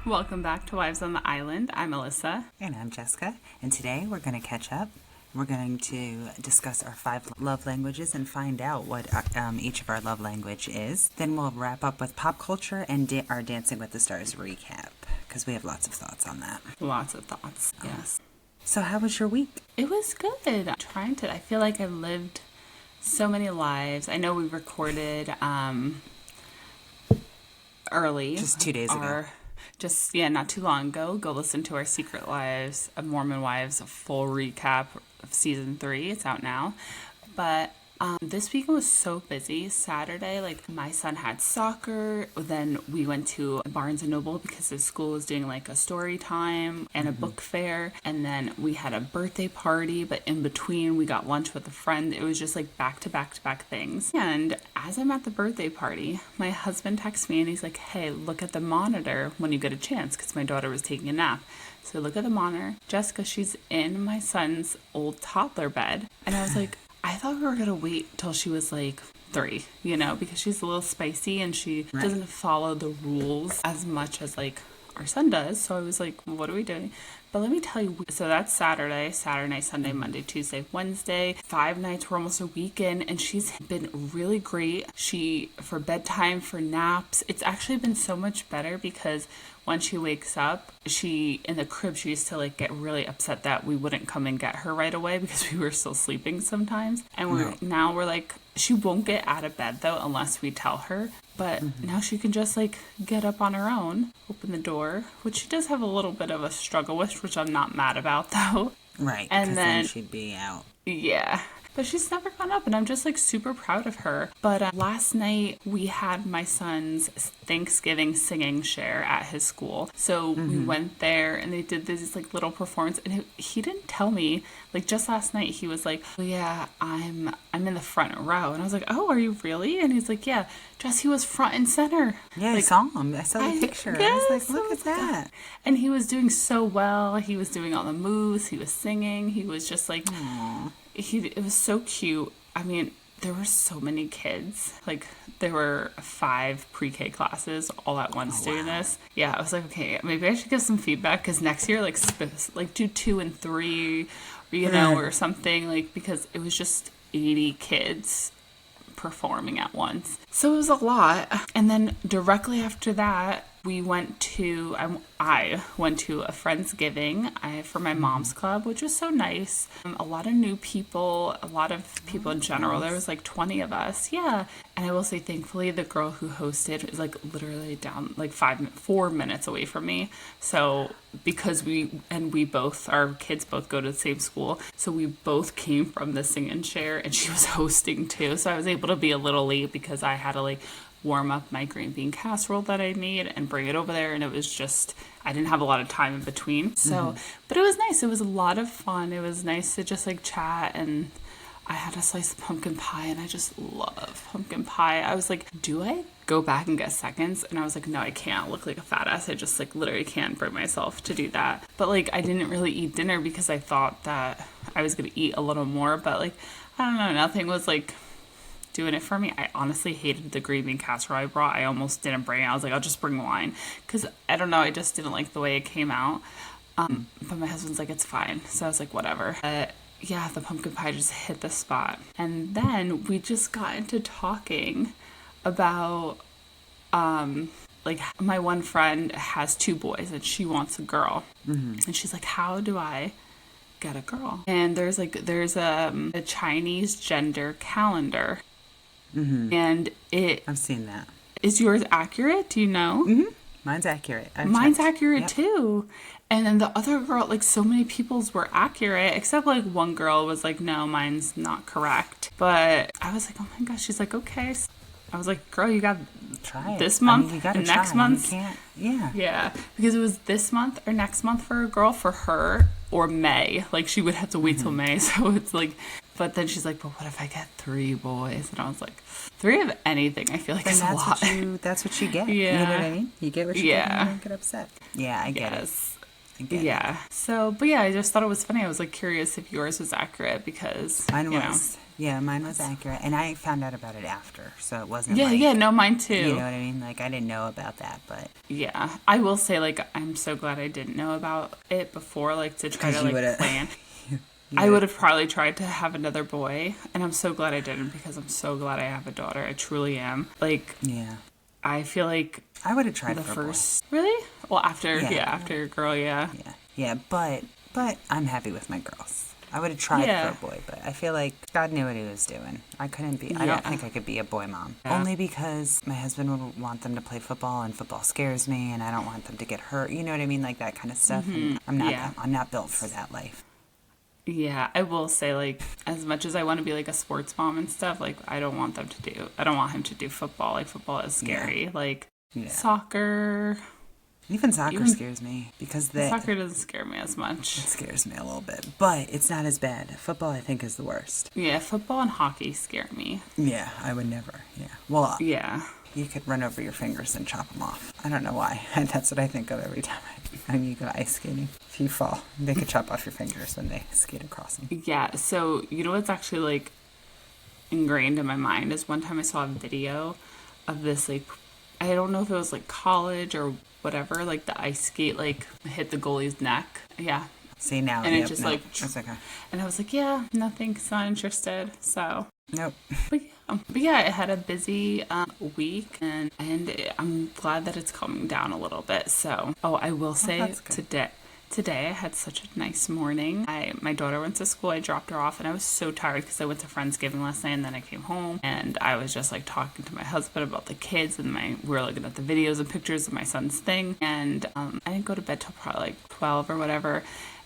Welcome back to Wives on the Island. I'm Alyssa. And I'm Jessica. And today we're going to catch up. We're going to discuss our 5 love languages and find out what each of our love language is. Then we'll wrap up with pop culture and our Dancing with the Stars recap, because we have lots of thoughts on that. Lots of thoughts, yes. So how was your week? It was good. I feel like I've lived so many lives. I know we recorded early. Just 2 days ago. Not too long ago. Go listen to our Secret Lives of Mormon Wives, a full recap of season 3. It's out now. But this weekend was so busy. Saturday, my son had soccer. Then we went to Barnes & Noble because his school was doing a story time and a book fair. And then we had a birthday party, but in between we got lunch with a friend. It was just back to back to back things. And as I'm at the birthday party, my husband texts me and he's like, hey, look at the monitor when you get a chance, because my daughter was taking a nap. So look at the monitor. Jessica, she's in my son's old toddler bed. And I was like, I thought we were going to wait till she was 3, because she's a little spicy and she doesn't follow the rules as much as our son does. So I was like, what are we doing? But let me tell you, so that's Saturday, Sunday, Monday, Tuesday, Wednesday. 5 nights, we're almost a weekend, and she's been really great. For bedtime, for naps, it's actually been so much better because when she wakes up, in the crib, she used to get really upset that we wouldn't come and get her right away because we were still sleeping sometimes. And now we're she won't get out of bed though unless we tell her. But now she can just get up on her own, open the door, which she does have a little bit of a struggle with, which I'm not mad about though. Right, and then she'd be out. Yeah. But she's never gone up, and I'm just super proud of her. But last night we had my son's Thanksgiving singing share at his school. So we went there and they did this little performance, and he didn't tell me. Just last night he was like, oh, yeah, I'm in the front row. And I was like, oh, are you really? And he's like, yeah, Jesse was front and center. Yeah, I saw him. I saw the picture. Yes, I was like, look at that. And he was doing so well. He was doing all the moves. He was singing. He was just Aww. It was so cute. I mean, there were so many kids. There were 5 pre-K classes all at once doing this. Yeah, I was like, okay, maybe I should give some feedback, because next year, do 2 and 3, or something, because it was just 80 kids performing at once. So it was a lot. And then directly after that, I went to a Friendsgiving for my mom's club, which was so nice. A lot of new people, a lot of people in general. There was 20 of us. Yeah. And I will say, thankfully, the girl who hosted is literally down 4 minutes away from me. So because our kids both go to the same school. So we both came from the sing and share, and she was hosting too. So I was able to be a little late because I had to warm up my green bean casserole that I made and bring it over there. And it was just, I didn't have a lot of time in between. So, but it was nice. It was a lot of fun. It was nice to just chat. And I had a slice of pumpkin pie, and I just love pumpkin pie. I was like, do I go back and get seconds? And I was like, no, I can't. Look like a fat ass. I just literally can't bring myself to do that. But I didn't really eat dinner because I thought that I was going to eat a little more. But I don't know, nothing was doing it for me. I honestly hated the green bean casserole I brought. I almost didn't bring it. I was like, I'll just bring wine, because I don't know, I just didn't like the way it came out. But my husband's like, it's fine. So I was like, whatever. Yeah, the pumpkin pie just hit the spot. And then we just got into talking about my one friend has 2 boys and she wants a girl. And she's like, how do I get a girl? And there's a Chinese gender calendar. And I've seen that. Is yours accurate? Do you know? Mine's accurate. Mine's accurate too. And then the other girl, so many people's were accurate, except one girl was like, no, mine's not correct. But I was like, oh my gosh. She's like, okay. So I was like, girl, you got try this month and next month. Yeah, because it was this month or next month for a girl, for her, or May. She would have to wait till May. So it's but then she's like, but what if I get 3 boys? And I was like, 3 of anything, I feel is a lot. That's what you get. Yeah. You know what I mean? You get what you get, and you don't get upset. Yeah, I get it. I get it. Yeah. So, but yeah, I just thought it was funny. I was like curious if yours was accurate because Mine you know. was. Yeah, mine was accurate. And I found out about it after. So it wasn't Yeah, like, yeah, no, mine too. you know what I mean? Like, I didn't know about that, but. Yeah, I will say, like, I'm so glad I didn't know about it before, like, to try to, 'Cause you like, would've- plan. you I would have probably tried to have another boy, and I'm so glad I didn't because I'm so glad I have a daughter. I truly am. Like, Yeah. I feel like I would have tried the for a boy. first... Really? Well, after, Yeah. after your girl, yeah. Yeah. Yeah, but I'm happy with my girls. I would have tried Yeah. for a boy, but I feel like God knew what he was doing. I couldn't be. I Yeah. don't think I could be a boy mom. Yeah. Only because my husband would want them to play football, and football scares me, and I don't want them to get hurt. You know what I mean? Like that kind of stuff. And I'm not. Yeah. I'm not built for that life. Yeah, I will say, like, as much as I want to be, like, a sports mom and stuff, like, I don't want them to do... I don't want him to do football. Like, football is scary. Like, Yeah. soccer... Even soccer scares me because Soccer doesn't scare me as much. It scares me a little bit, but it's not as bad. Football, I think, is the worst. Yeah, football and hockey scare me. Yeah, I would never. Yeah. Well, Yeah. you could run over your fingers and chop them off. I don't know why. That's what I think of every time you go ice skating. If you fall, they could chop off your fingers when they skate across them. Yeah, so you know what's actually like ingrained in my mind is one time I saw a video of this, like, I don't know if it was like college or whatever, like the ice skate like hit the goalie's neck. Yeah. See now, And it yep, just no, like, that's okay. and I was like, yeah, nothing, not interested. So, Nope. but yeah, it had a busy week, and I'm glad that it's calming down a little bit. So, I will say that's good. today I had such a nice morning. My daughter went to school. I dropped her off, and I was so tired because I went to Friendsgiving last night, and then I came home, and I was just like talking to my husband about the kids, and we were looking at the videos and pictures of my son's thing, and I didn't go to bed till probably like 12 or whatever.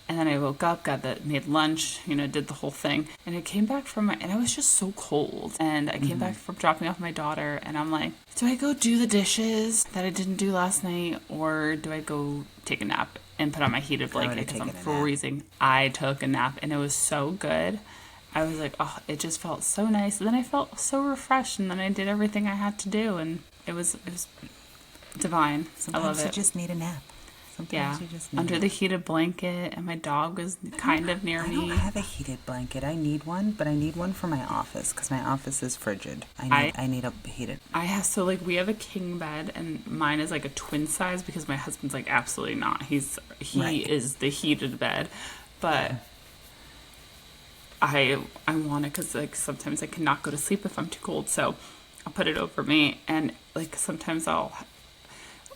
And then I woke up, made lunch, did the whole thing. And I came back and I was just so cold. And I came back from dropping off my daughter, and I'm like, do I go do the dishes that I didn't do last night, or do I go take a nap and put on my heated blanket because I'm freezing? I took a nap, and it was so good. I was like, oh, it just felt so nice. And then I felt so refreshed, and then I did everything I had to do, and it was divine. Sometimes I love it. you just need a nap. Yeah, You just need under the heated blanket, and my dog was kind of near I me. don't have a heated blanket. I need one, but I need one for my office because my office is frigid. I need a heated. We have a king bed, and mine is like a twin size because my husband's like absolutely not. He Right. is the heated bed, but I want it because like sometimes I cannot go to sleep if I'm too cold, so I'll put it over me, and like sometimes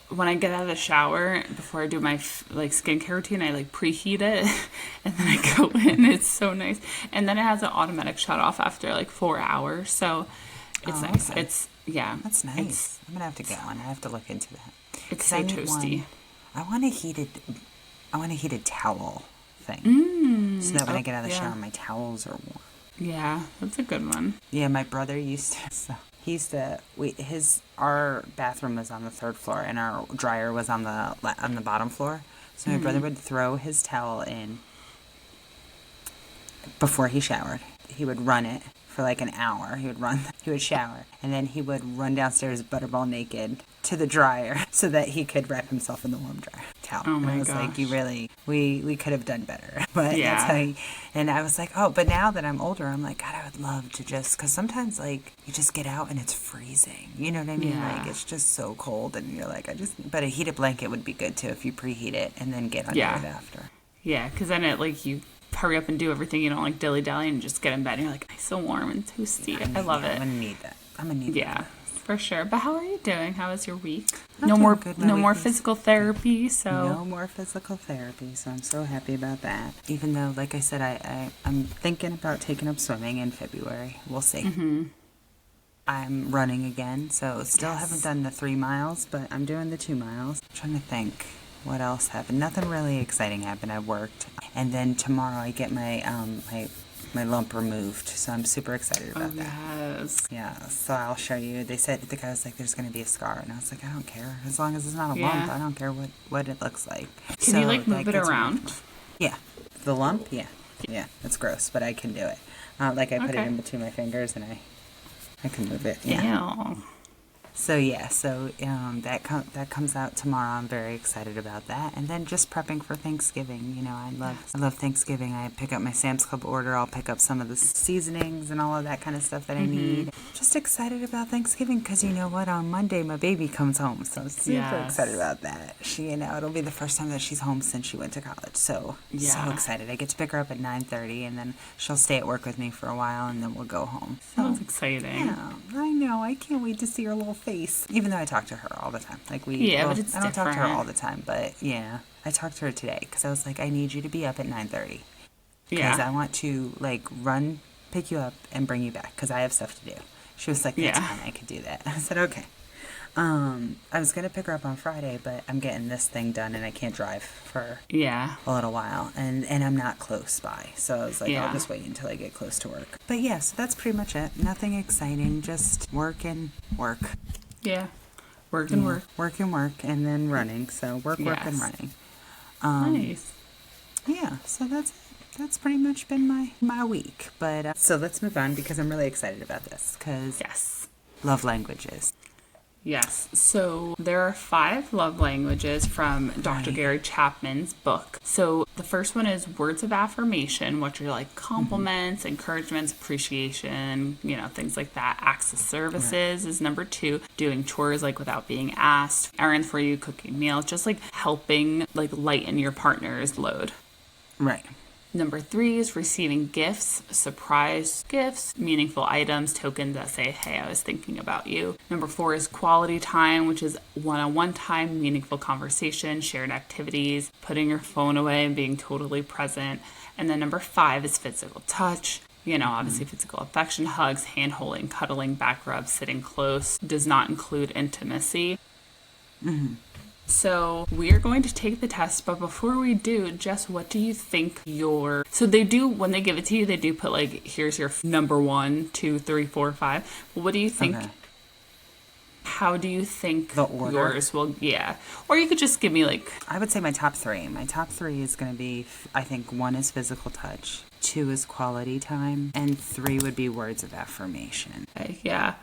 when I get out of the shower, before I do my skincare routine, I like preheat it, and then I go in. It's so nice, and then it has an automatic shut off after like 4 hours, so it's nice. Okay. That's nice. I'm gonna have to get one. I have to look into that. It's so toasty. I want a heated towel thing, so that when I get out of the shower, my towels are warm. Yeah, that's a good one. Yeah, my brother used to. So he used to. Our bathroom was on the third floor, and our dryer was on the bottom floor. So my brother would throw his towel in before he showered. He would run it for like an hour. He would shower, and then he would run downstairs butterball naked to the dryer so that he could wrap himself in the warm dryer towel. Oh my and I was gosh. like, you really, we could have done better. But Yeah. that's how and I was like, oh, but now that I'm older, I'm like, God, I would love to because sometimes like you just get out and it's freezing. You know what I mean? Yeah. Like it's just so cold, and you're like, but a heated blanket would be good too if you preheat it and then get under it after. Yeah, because then it like you hurry up and do everything. You don't like dilly-dally and just get in bed and you're like, it's so warm and toasty. I love it. I'm gonna need that. Yeah, for sure. But how are you doing? How was your week? I'm No doing more good. no My more week is- physical therapy, so No more physical therapy, so I'm so happy about that. Even though, like I said, I'm thinking about taking up swimming in February. We'll see. Mm-hmm. I'm running again, so still haven't done the 3 miles, but I'm doing the 2 miles. I'm trying to think what else happened. Nothing really exciting happened. I worked, and then tomorrow I get my my lump removed, so I'm super excited about that. Yes. Yeah, so I'll show you. They said, the guy was like, there's going to be a scar. And I was like, I don't care. As long as it's not a Yeah. lump, I don't care what it looks like. Can you like move it around? Yeah. The lump? Yeah. Yeah, it's gross, but I can do it. I put it Okay. in between my fingers, and I can move it. Yeah. Ew. So yeah, that comes out tomorrow. I'm very excited about that. And then just prepping for Thanksgiving. You know, I love Thanksgiving. I pick up my Sam's Club order. I'll pick up some of the seasonings and all of that kind of stuff that I need. Just excited about Thanksgiving because you know what? On Monday my baby comes home, so I'm super excited about that. It'll be the first time that she's home since she went to college. So excited. I get to pick her up at 9:30, and then she'll stay at work with me for a while, and then we'll go home. Sounds exciting. Yeah, I know. I can't wait to see her little face. Even though I talk to her all the time. But it's I don't talk to her different. all the time, but yeah. I talked to her today because I was like, I need you to be up at 9:30. Yeah. Because I want to, like, run, pick you up, and bring you back because I have stuff to do. She was like, that's fine. I could do that. I said, okay. I was going to pick her up on Friday, but I'm getting this thing done and I can't drive for a little while. And I'm not close by. So I was like, I'll just wait until I get close to work. But yeah, so that's pretty much it. Nothing exciting, just work and work. Yeah. Work and work. Work and work, and then running. So work and running. Nice. Yeah, so that's pretty much been my week. But so let's move on because I'm really excited about this. Because love languages. Yes. So there are 5 love languages from Dr. Gary Chapman's book. So the first one is words of affirmation, which are like compliments, encouragements, appreciation, you know, things like that. Acts of services is number 2. Doing chores like without being asked. Errands for you, cooking meals, just like helping like lighten your partner's load. Right. Number 3 is receiving gifts, surprise gifts, meaningful items, tokens that say, hey, I was thinking about you. Number 4 is quality time, which is one-on-one time, meaningful conversation, shared activities, putting your phone away and being totally present. And then number 5 is physical touch. You know, obviously physical affection, hugs, hand-holding, cuddling, back rubs, sitting close, does not include intimacy. So we are going to take the test, but before we do, Jess, what do you think so they do, when they give it to you, they do put like, here's your number 1, 2, 3, 4, 5. Well, what do you think? Okay. How do you think the order? Yours will, or you could just give me like... I would say my top 3. My top 3 is going to be, I think 1 is physical touch, 2 is quality time, and 3 would be words of affirmation. Okay, yeah.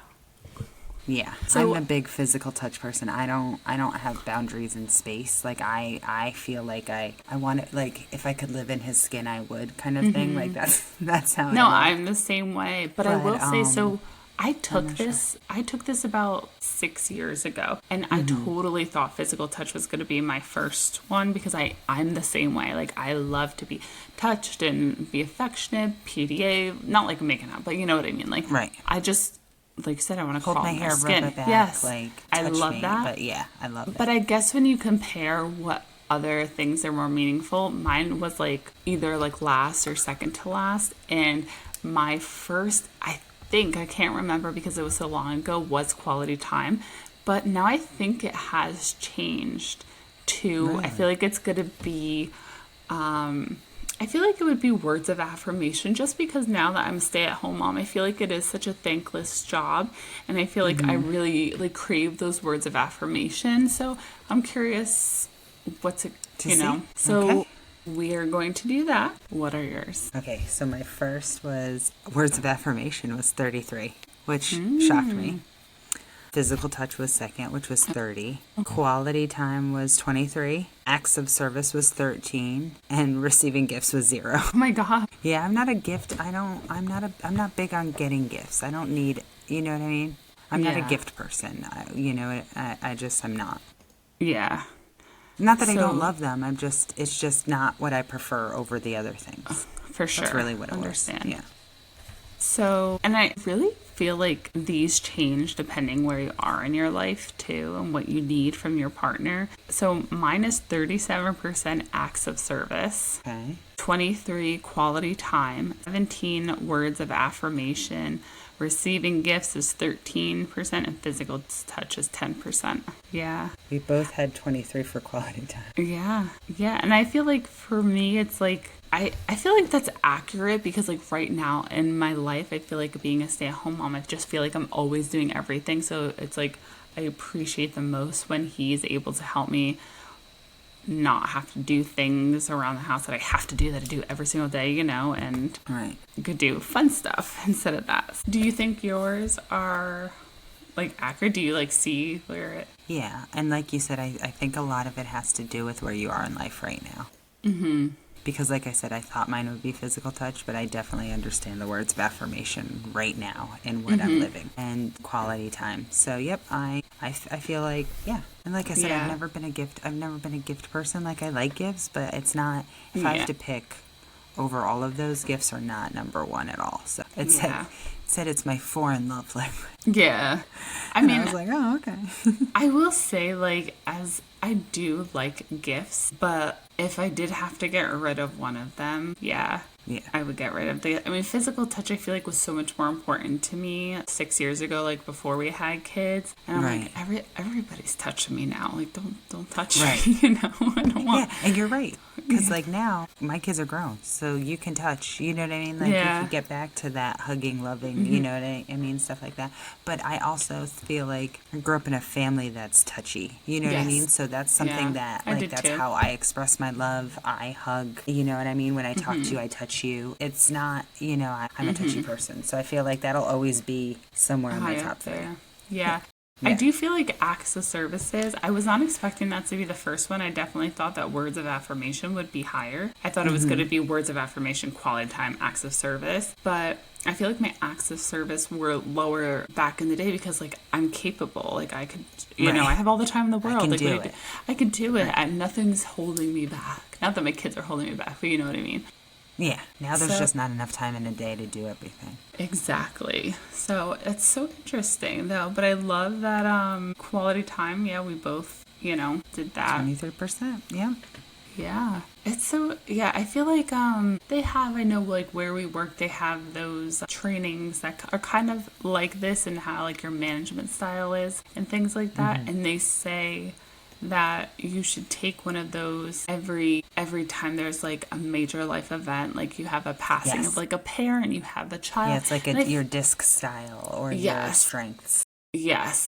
Yeah, so, I'm a big physical touch person. I don't have boundaries in space. Like I feel like I want it, like if I could live in his skin, I would kind of thing. Like that's how. No, I'm the same way. But I will say, so I took this about 6 years ago, and I totally thought physical touch was going to be my first one because I'm the same way. Like I love to be touched and be affectionate. PDA, not like making out, but you know what I mean. Like I just. Like you said, I want to hold crawl my hair, skin. Rub it back, yes, like I love me, that. But yeah, I love that. But I guess when you compare what other things are more meaningful, mine was like either like last or second to last. And my first, I can't remember because it was so long ago, was quality time. But now I think it has changed to, really? I feel like it's going to be, I feel like it would be words of affirmation just because now that I'm a stay-at-home mom, I feel like it is such a thankless job. And I feel like I really like crave those words of affirmation. So I'm curious what's it, you know. So we are going to do that. What are yours? Okay, so my first was words of affirmation was 33, which shocked me. Physical touch was second, which was 30. Quality time was 23. Acts of service was 13. And receiving gifts was 0. Oh my God. Yeah, I'm not a gift. I'm not big on getting gifts. I don't need, you know what I mean? I'm not a gift person. I'm not. Yeah. Not that I don't love them. It's just not what I prefer over the other things. For sure. That's really what it was. Yeah. So, and I really feel like these change depending where you are in your life too and what you need from your partner. So mine is 37% acts of service, 23 quality time, 17 words of affirmation, receiving gifts is 13%, and physical touch is 10%. Yeah. We both had 23 for quality time. Yeah. Yeah. And I feel like for me, it's like, I feel like that's accurate because like right now in my life, I feel like being a stay-at-home mom, I just feel like I'm always doing everything. So it's like I appreciate the most when he's able to help me not have to do things around the house that I have to do every single day, you know, and you could do fun stuff instead of that. Do you think yours are like accurate? Do you like see where it? Yeah, and like you said, I think a lot of it has to do with where you are in life right now. Mm-hmm. Because like I said, I thought mine would be physical touch, but I definitely understand the words of affirmation right now in what I'm living and quality time. So yep, I feel like, yeah. And like I said, Yeah. I've never been a gift person. Like, I like gifts, but it's not, if I have to pick over all of those, gifts are not number one at all. So it said it's my foreign love language. Yeah. I And mean, I was like, oh, okay. I will say, like, as I do like gifts, but if I did have to get rid of one of them, yeah, I would get rid of the. I mean, physical touch, I feel like, was so much more important to me 6 years ago, like before we had kids. And I'm like, everybody's touching me now. Like, don't touch me, you know? I don't want. Yeah, and you're right. Because, like, now, my kids are grown, so you can touch, you know what I mean? Like, you can get back to that hugging, loving, you know what I mean? Stuff like that. But I also feel like I grew up in a family that's touchy, you know what I mean? So that's something that, like, that's how I express my love. I hug, you know what I mean? When I talk to you, I touch you. It's not, you know, I'm a touchy person. So I feel like that'll always be somewhere in my top three. Yeah. I do feel like acts of services, I was not expecting that to be the first one. I definitely thought that words of affirmation would be higher. I thought it was going to be words of affirmation, quality time, acts of service. But I feel like my acts of service were lower back in the day because, like, I'm capable. Like, I could, you know, I have all the time in the world. I can like, do it. I can do it, and nothing's holding me back. Not that my kids are holding me back, but you know what I mean. Yeah, now there's just not enough time in a day to do everything. Exactly. So it's so interesting, though. But I love that quality time. Yeah, we both, you know, did that. 23%, yeah. Yeah. It's so, yeah, I feel like they have, I know, like, where we work, they have those trainings that are kind of like this and how, like, your management style is and things like that. And they say that you should take one of those every time there's like a major life event, like you have a passing of like a parent, you have a child. Yeah, it's like your disc style or your strengths. Yes.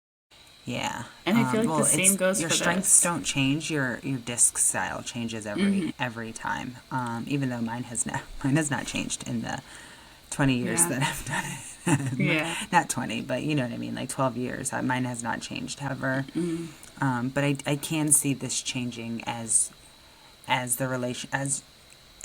Yeah. And I feel like the same goes for your strengths don't change, your disc style changes every time. Even though mine has not changed in the 20 years that I've done it. Not 20, but you know what I mean, like 12 years. Mine has not changed. However, but I can see this changing as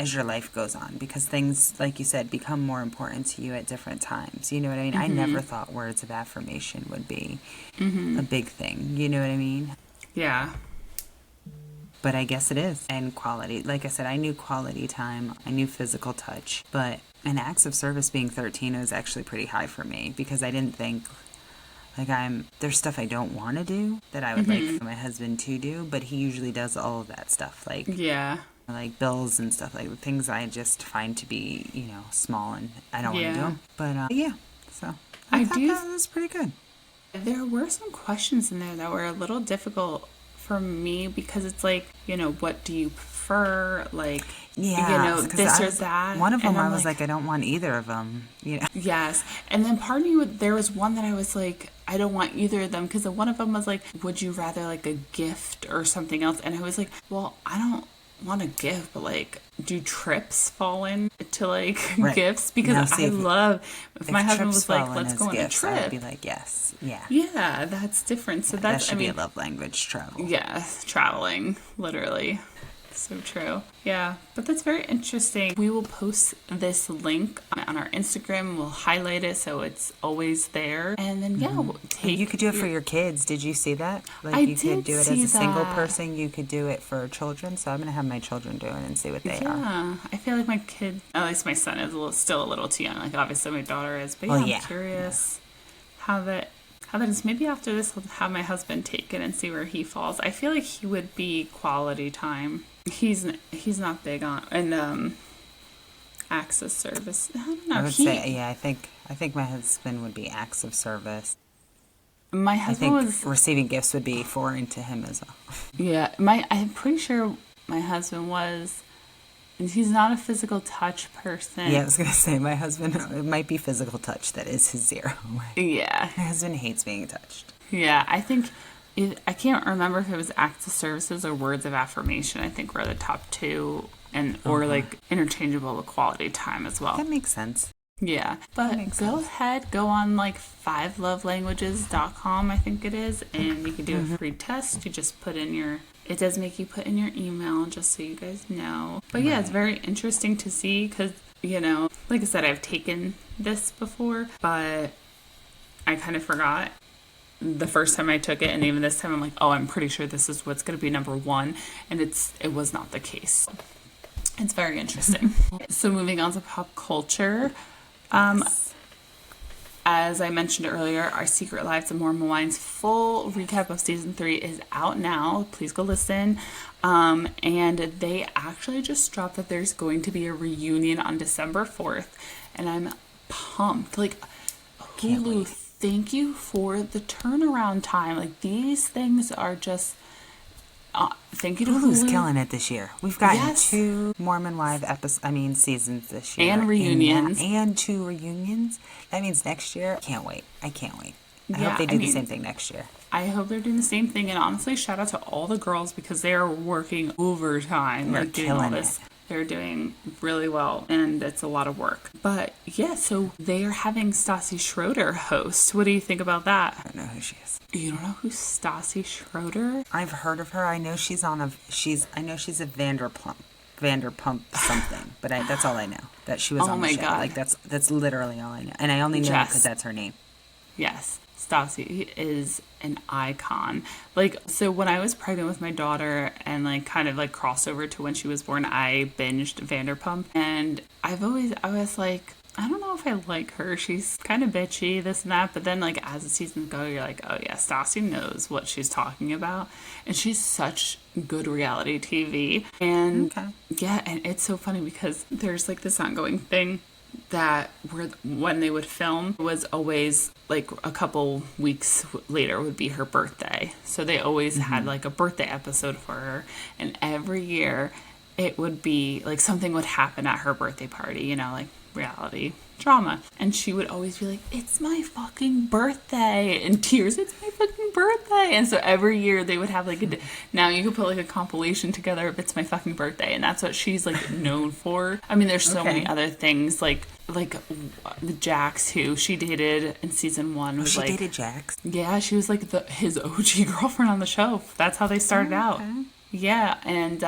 your life goes on, because things, like you said, become more important to you at different times. You know what I mean? I never thought words of affirmation would be a big thing. You know what I mean? Yeah. But I guess it is. And quality. Like I said, I knew quality time. I knew physical touch. But an acts of service being 13 was actually pretty high for me, because I didn't think, like, there's stuff I don't want to do that I would like for my husband to do, but he usually does all of that stuff. Like, like bills and stuff, like things I just find to be, you know, small and I don't want to do them. But so I thought that was pretty good. There were some questions in there that were a little difficult for me, because it's like, you know, what do you prefer? Like, you know, this or that. One of them, I was like, I don't want either of them. You know? Yes. And then part of me, there was one that I was like, I don't want either of them, because one of them was like, would you rather like a gift or something else? And I was like, well, I don't want a gift, but like, do trips fall into like gifts? Because now, I love, if my husband was like, let's go on a trip, I'd be like, yes, yeah, that's different. So that should be a love language, travel. Yeah, traveling, literally. So true. Yeah, but that's very interesting. We will post this link on our Instagram. We'll highlight it so it's always there. And then, we'll take... You could do it for your kids. Did you see that? Like, you could do it as a single person. You could do it for children. So I'm going to have my children do it and see what they are. Yeah, I feel like my kid, at least my son, is still a little too young. Like, obviously my daughter is. But I'm curious how that is. Maybe after this, I'll have my husband take it and see where he falls. I feel like he would be quality time. He's not big on acts of service. I don't know. I would say, I think my husband would be acts of service. My husband was receiving gifts would be foreign to him as well. Yeah, I'm pretty sure my husband was. And he's not a physical touch person. Yeah, I was gonna say my husband. It might be physical touch that is his zero. Yeah, my husband hates being touched. Yeah, I think. I can't remember if it was acts of services or words of affirmation. I think were the top two, or like interchangeable with quality time as well. That makes sense. Yeah, but go ahead, go on like 5lovelanguages.com, I think it is, and you can do a free test. You just put in it does make you put in your email, just so you guys know. But yeah, it's very interesting to see because, like I said, I've taken this before, but I kind of forgot the first time I took it, and even this time I'm like, oh, I'm pretty sure this is what's going to be number one, and it was not the case. It's very interesting. So moving on to pop culture. As I mentioned earlier, our Secret Lives of Mormon Wine's full recap of season 3 is out now. Please go listen. And they actually just dropped that there's going to be a reunion on December 4th. And I'm pumped. Like, Hulu, thank you for the turnaround time. Like, these things are just... thank you to Hulu's Hulu. killing it this year. We've gotten 2 Mormon Wife seasons this year. And reunions. And 2 reunions. That means next year, I can't wait. I hope they do the same thing next year. I hope they're doing the same thing. And honestly, shout out to all the girls because they are working overtime. They're doing all killing this. it. They're doing really well, and it's a lot of work. But yeah, so they are having Stassi Schroeder host. What do you think about that? I don't know who she is. You don't know who Stassi Schroeder? I've heard of her. I know she's I know she's a Vanderpump something, but that's all I know. That she was on the show. God. Like that's literally all I know, and I only know because that's her name. Yes. Stassi is an icon. Like, so when I was pregnant with my daughter and like kind of like crossover to when she was born, I binged Vanderpump, and I was like, I don't know if I like her. She's kind of bitchy, this and that. But then like as the seasons go, you're like, oh yeah, Stassi knows what she's talking about. And she's such good reality TV. And yeah, and it's so funny because there's like this ongoing thing that when they would film was always like a couple weeks later would be her birthday. So they always had like a birthday episode for her. And every year it would be like something would happen at her birthday party, like reality drama. And she would always be like, it's my fucking birthday. In tears, it's my fucking birthday. And so every year they would have like now you could put like a compilation together of it's my fucking birthday. And that's what she's like known for. I mean, there's so many other things like Jax, who she dated in season 1. Was she dated Jax? Yeah, she was like his OG girlfriend on the show. That's how they started out. Yeah. And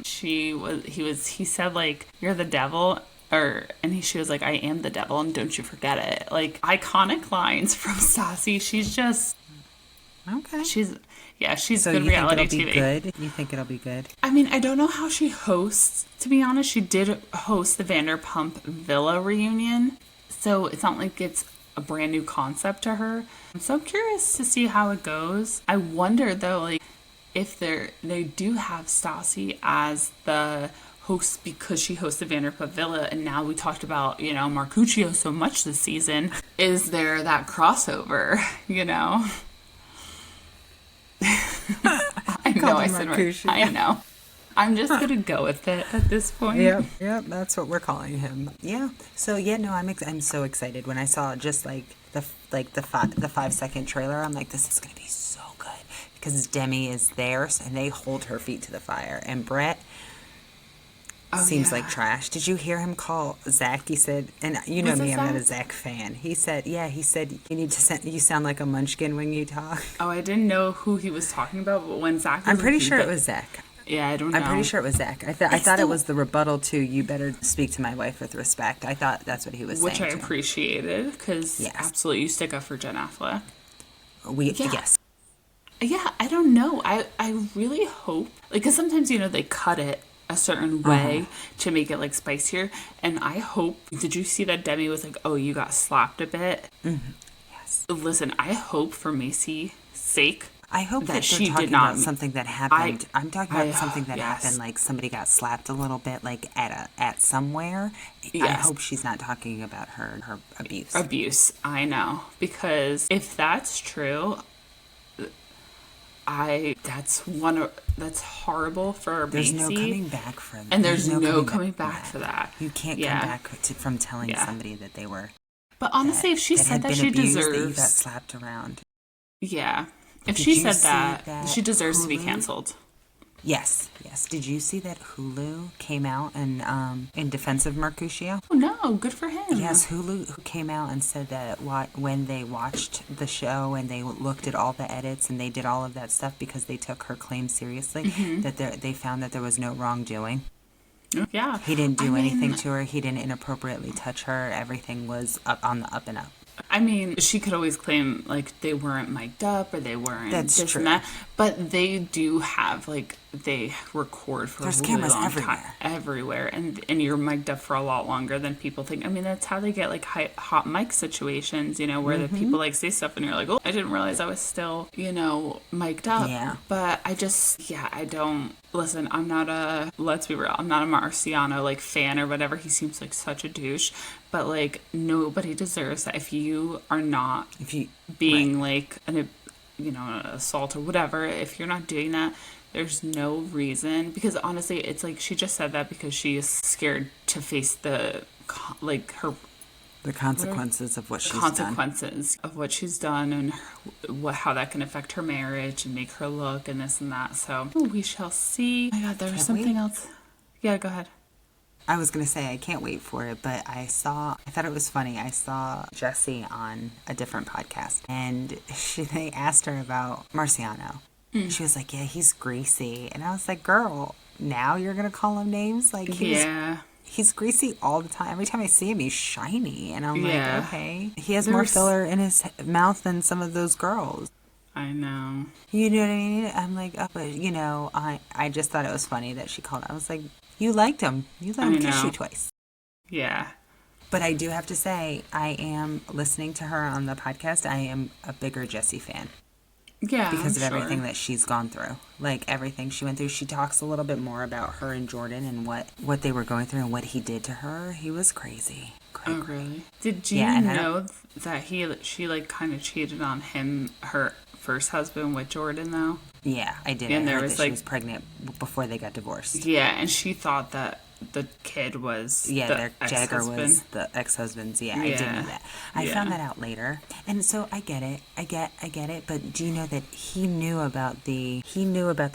he said like, you're the devil. She was like, I am the devil, and don't you forget it. Like, iconic lines from Stassi. She's just... Okay. She's so good reality TV. You think it'll be good? You think it'll be good? I mean, I don't know how she hosts, to be honest. She did host the Vanderpump Villa reunion, so it's not like it's a brand new concept to her. So I'm curious to see how it goes. I wonder, though, like, if they do have Stassi as the host because she hosted Vanderpump Villa, and now we talked about, Marcuccio so much this season. Is there that crossover, I know I said Marcuccio. I know. I'm just gonna go with it at this point. Yep, that's what we're calling him. Yeah. So I'm so excited when I saw just like the 5-second trailer. I'm like, this is gonna be so good because Demi is there and they hold her feet to the fire, and Brett seems like trash. Did you hear him call Zach? He said, and you know me, I'm not a Zach fan. He said, you sound like a munchkin when you talk. Oh, I didn't know who he was talking about, but when Zach was I'm pretty sure it was Zach. Yeah, I don't know. I'm pretty sure it was Zach. I thought it was the rebuttal to "You better speak to my wife with respect." I thought that's what he was saying. Which I appreciated, because absolutely, you stick up for Jen Affleck. Yes. Yeah, I don't know. I really hope, because sometimes, they cut it a certain way to make it like spicier, and I hope, did you see that Demi was like, oh, you got slapped a bit? Yes. Listen, I hope for Macy's sake, I hope that she talking did not about something that happened. I'm talking about something that happened, like somebody got slapped a little bit, like at somewhere. Yes. I hope she's not talking about her abuse. I know, because if that's true, that's horrible for Macy. There's no coming back for that. And there's no coming back for that. You can't come back from telling somebody that they were. But honestly, if she said that, she deserves that you got slapped around. Yeah. If she said that, she deserves to be canceled. Yes, yes. Did you see that Hulu came out and in defense of Mercutio? Oh no, good for him. Yes, Hulu who came out and said that when they watched the show and they looked at all the edits and they did all of that stuff because they took her claim seriously, that they found that there was no wrongdoing. Yeah. He didn't do anything to her. He didn't inappropriately touch her. Everything was on the up and up. I mean, she could always claim, like, they weren't mic'd up or they weren't That's this true. and that. But they do have, like, they record for There's a really cameras long everywhere. time. Everywhere. And you're mic'd up for a lot longer than people think. I mean, that's how they get, like, hot mic situations, you know, where the people, like, say stuff and you're like, oh, I didn't realize I was still, you know, mic'd up. Yeah. But I don't... Listen, I'm not let's be real, I'm not a Marciano, like, fan or whatever. He seems like such a douche. But, like, nobody deserves that. If you are not being, like, an assault or whatever, if you're not doing that, there's no reason. Because, honestly, it's like she just said that because she is scared to face the consequences of what she's done and how that can affect her marriage and make her look and this and that. So we shall see. Oh my God, there was something else. Yeah, go ahead. I was going to say I can't wait for it, but I thought it was funny. I saw Jessie on a different podcast and they asked her about Marciano. She was like, yeah, he's greasy. And I was like, girl, now you're going to call him names? Like, he's greasy all the time. Every time I see him, he's shiny. And I'm like, okay. He has more filler in his mouth than some of those girls. I know. You know what I mean? I'm like, oh, but, you know, I just thought it was funny that she called. I was like, you liked him. You let him kiss you twice. Yeah. But I do have to say, I am listening to her on the podcast. I am a bigger Jessie fan. Yeah, because of everything that she's gone through. Like, everything she went through. She talks a little bit more about her and Jordan and what they were going through and what he did to her. He was crazy. Oh, really? Did you know that she, like, kind of cheated on her first husband with Jordan, though? Yeah, I did. And I there heard was, that like, she was pregnant before they got divorced. Yeah, and she thought that the kid was Jagger was the ex-husband's. Yeah, I did know that. I found that out later, and so I get it. I get it. But do you know that he knew about the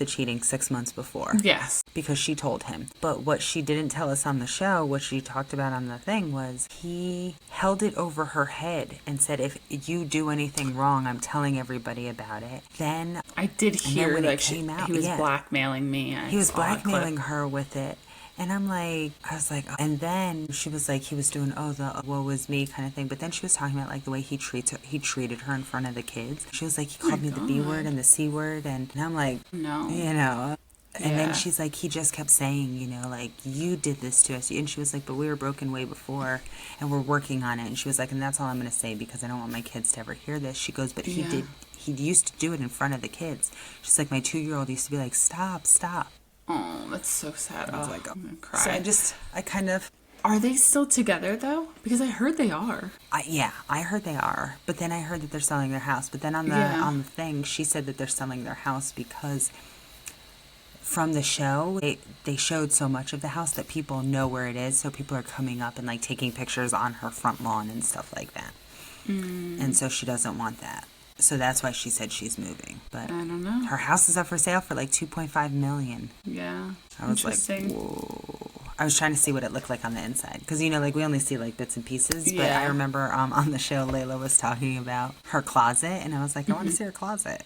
cheating 6 months before? Yes, because she told him. But what she didn't tell us on the show, what she talked about on the thing, was he held it over her head and said, "If you do anything wrong, I'm telling everybody about it." Then I did hear like he was blackmailing me. He was blackmailing her with it. And I was like, and then she was like, he was doing, the woe is me kind of thing. But then she was talking about, like, the way he treated her in front of the kids. She was like, he called me the B word and the C word. And I'm like, no. You know. And then she's like, he just kept saying, you know, like, you did this to us. And she was like, but we were broken way before and we're working on it. And she was like, and that's all I'm going to say because I don't want my kids to ever hear this. She goes, but he used to do it in front of the kids. She's like, my 2-year-old used to be like, stop. Oh, that's so sad. I was like, I'm gonna cry. So I kind of... Are they still together, though? Because I heard they are. I heard they are. But then I heard that they're selling their house. But then on the thing, she said that they're selling their house because from the show, they showed so much of the house that people know where it is. So people are coming up and, like, taking pictures on her front lawn and stuff like that. And so she doesn't want that. So that's why she said she's moving. But I don't know. Her house is up for sale for like $2.5 million. Yeah. I was like, whoa. I was trying to see what it looked like on the inside. Because, you know, like, we only see, like, bits and pieces. But I remember on the show, Layla was talking about her closet. And I was like, I want to see her closet.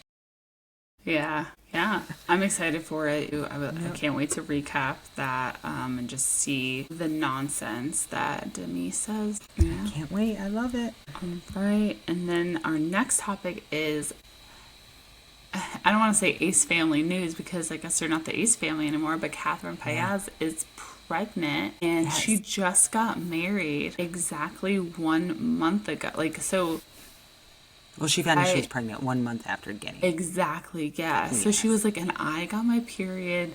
Yeah. I'm excited for it. I can't wait to recap that and just see the nonsense that Demi says. Yeah. Can't wait. I love it. All right. And then our next topic is, I don't want to say Ace family news because I guess they're not the Ace family anymore, but Catherine Paiz is pregnant and she just got married exactly 1 month ago. Well, she found out she was pregnant 1 month after getting it. Exactly, yeah. So she was like, and I got my period.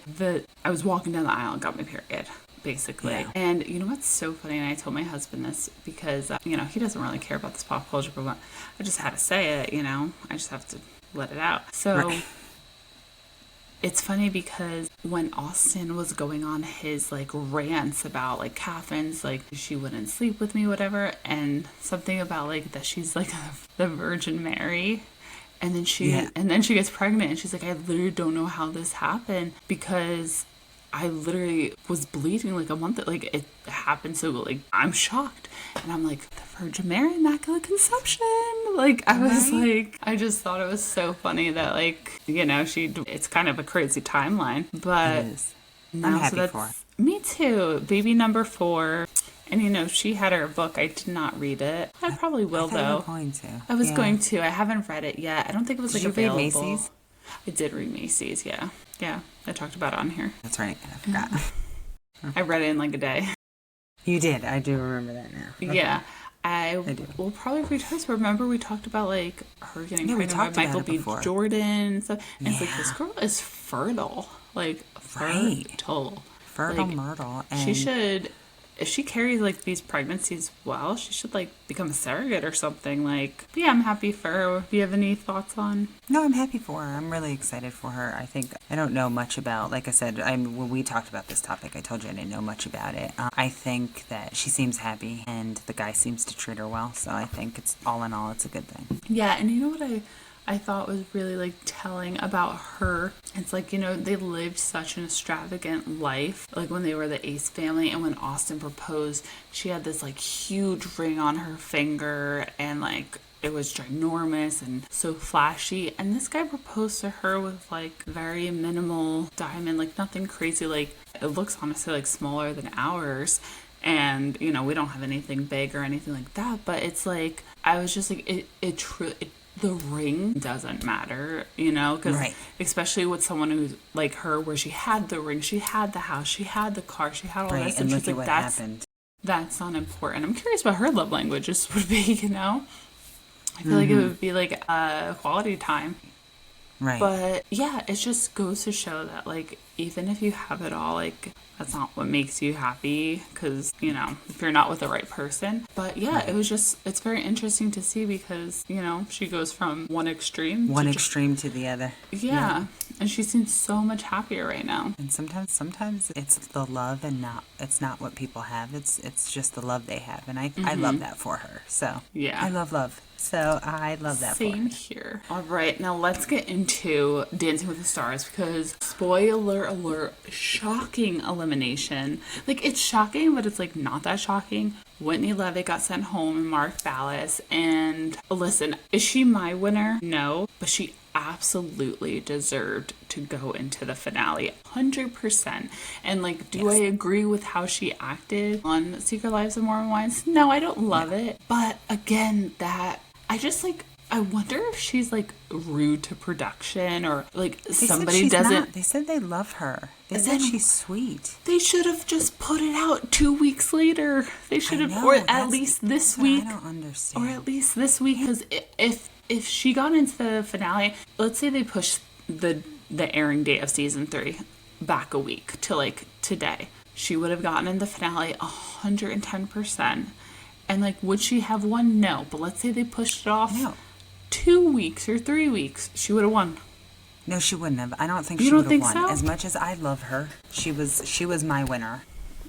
I was walking down the aisle and got my period, basically. Yeah. And you know what's so funny? And I told my husband this because, you know, he doesn't really care about this pop culture, but I just had to say it, you know. I just have to let it out. So it's funny because when Austin was going on his, like, rants about, like, Catherine's, like, she wouldn't sleep with me, whatever, and something about, like, that she's, like, the Virgin Mary, And then she gets pregnant, and she's like, I literally don't know how this happened because I literally was bleeding like a month. Like, it happened, so like I'm shocked. And I'm like, the Virgin Mary, Immaculate Conception. Like, I was like, I just thought it was so funny that, like, you know, it's kind of a crazy timeline. But It is. no, I'm happy for her. Me too. Baby number 4. And, you know, she had her book. I did not read it. I probably will, I though. you were going to. I was going to. I haven't read it yet. I don't think it was Did like you read available. Macy's? I did read Macy's, yeah. Yeah, I talked about it on here. That's right. I forgot. I read it in like a day. You did. I do remember that now. Okay. Yeah. I will probably read hers. Remember we talked about like her getting pregnant by Michael B. Jordan and stuff. And it's like, this girl is fertile. Like, fertile. Fertile like, Myrtle. And she should, if she carries like these pregnancies well, she should like become a surrogate or something. Like, but yeah, I'm happy for her. Do you have any thoughts on? No, I'm happy for her. I'm really excited for her. I think I don't know much about, like I said, when we talked about this topic, I told you I didn't know much about it. I think that she seems happy and the guy seems to treat her well. So I think it's all in all, it's a good thing. Yeah, and you know what I thought was really like telling about her. It's like, you know, they lived such an extravagant life. Like when they were the Ace family, and when Austin proposed, she had this like huge ring on her finger, and like it was ginormous and so flashy. And this guy proposed to her with like very minimal diamond, like nothing crazy. Like it looks honestly like smaller than ours. And, you know, we don't have anything big or anything like that. But it's like, I was just like, the ring doesn't matter, you know, because especially with someone who's like her, where she had the ring, she had the house, she had the car, she had all this, and she's like, that's not important. I'm curious what her love languages would be, you know. I feel like it would be like quality time. Right. But yeah, it just goes to show that like, even if you have it all, like that's not what makes you happy, because, you know, if you're not with the right person. But yeah, it's very interesting to see, because, you know, she goes from one extreme to the other. Yeah. And she seems so much happier right now. And sometimes it's the love, and it's not what people have. It's just the love they have. And I love that for her. So yeah, I love. So I love that for her. Same here. All right, now let's get into Dancing with the Stars, because spoiler alert, shocking elimination. Like, it's shocking, but it's like not that shocking. Whitney Levitt got sent home and Mark Ballas. And listen, is she my winner? No, but she absolutely deserved to go into the finale 100%. And like, do I agree with how she acted on Secret Lives of Mormon Wives? No, I don't love it. But again, I wonder if she's like rude to production, or like somebody doesn't. They said they love her. They said she's sweet. They should have just put it out 2 weeks later. They should have, or at least this week. I don't understand. Or at least this week, because if she got into the finale, let's say they pushed the airing date of season 3 back a week to like today, she would have gotten in the finale 110%. And like, would she have won? No. But let's say they pushed it off 2 weeks or 3 weeks, she would have won. No, she wouldn't have. I don't think she would have won. So? As much as I love her, she was my winner.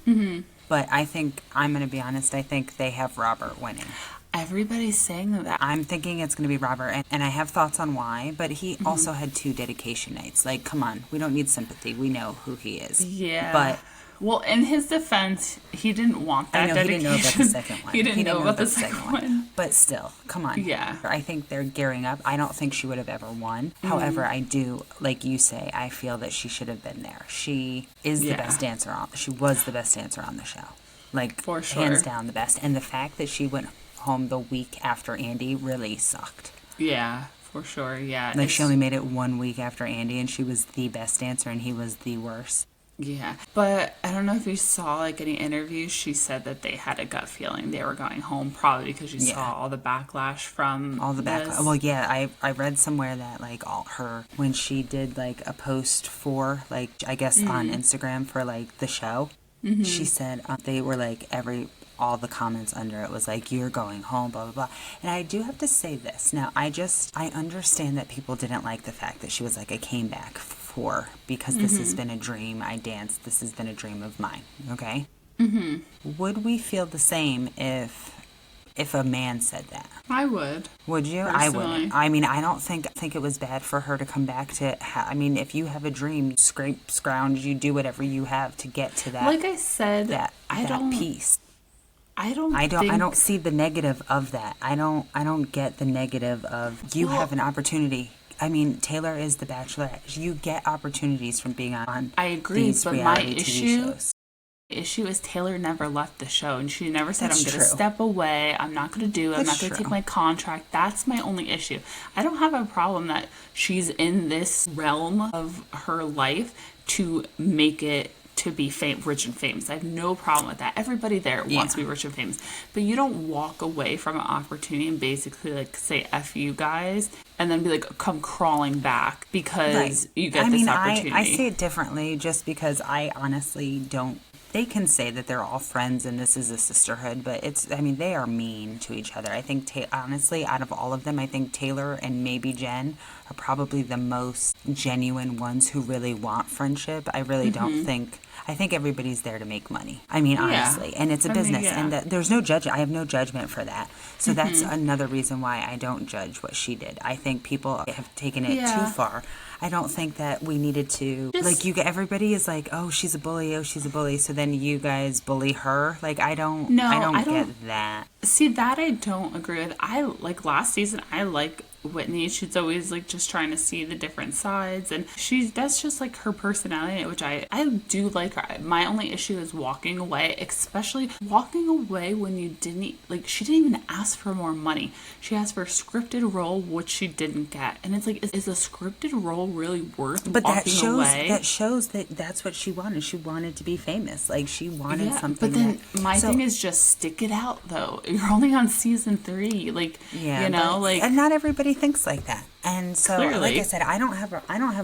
Mm-hmm. But I think, I'm going to be honest, I think they have Robert winning. Everybody's saying that. I'm thinking it's going to be Robert, and I have thoughts on why, but he also had 2 dedication nights. Like, come on, we don't need sympathy. We know who he is. Yeah. But well, in his defense, he didn't want that dedication. He didn't know about the second one. He didn't know about the second one. But still, come on. Yeah. I think they're gearing up. I don't think she would have ever won. However, I do, like you say, I feel that she should have been there. She is the best dancer on. She was the best dancer on the show. Like, for sure. Hands down the best. And the fact that she went home the week after Andy really sucked. Yeah, for sure. Yeah. Like, she only made it 1 week after Andy, and she was the best dancer, and he was the worst. Yeah, but I don't know if you saw like any interviews. She said that they had a gut feeling they were going home, probably because she saw all the backlash from all the backlash. Well, yeah, I read somewhere that like when she did like a post for like, I guess on Instagram for like the show, she said they were like all the comments under it was like, you're going home, blah, blah, blah. And I do have to say this. Now, I understand that people didn't like the fact that she was like, I came back because this has been a dream. I danced. This has been a dream of mine. Okay? Mm-hmm. Would we feel the same if if a man said that. I would. Would you? Personally. I wouldn't. I mean, I don't think it was bad for her to come back to. I mean, if you have a dream, you scrounge, you do whatever you have to get to that. Like I said, that peace. I don't see the negative of that. I don't get the negative of you have an opportunity. I mean, Taylor is the Bachelorette. You get opportunities from being on. I agree, these but my reality TV shows. issue is Taylor never left the show, and she never said, That's I'm going to true. step away, I'm not going to do it, I'm not going to take my contract. That's my only issue. I don't have a problem that she's in this realm of her life to make it to be rich and famous. I have no problem with that. Everybody there wants to be rich and famous. But you don't walk away from an opportunity and basically like say F you guys and then be like come crawling back because you get this opportunity. I see it differently just because I honestly don't. They can say that they're all friends and this is a sisterhood, but they are mean to each other. I think, honestly, out of all of them, I think Taylor and maybe Jen are probably the most genuine ones who really want friendship. I really don't think... I think everybody's there to make money. I mean, honestly. And it's a business. And there's no judgment. I have no judgment for that. So that's another reason why I don't judge what she did. I think people have taken it too far. I don't think that we needed to... everybody is like, oh, she's a bully. Oh, she's a bully. So then you guys bully her. Like, I don't get that. See, that I don't agree with. Last season, I like Whitney. She's always like just trying to see the different sides, and that's just like her personality, which I do like her. My only issue is walking away, especially walking away when you didn't she didn't even ask for more money. She asked for a scripted role, which she didn't get, and it's like, is a scripted role really worth walking away? That shows that that's what she wanted. She wanted to be famous. Like she wanted something. But then my thing is just stick it out though. You're only on season 3, and not everybody thinks like that. And so, clearly. Like I said, I don't have a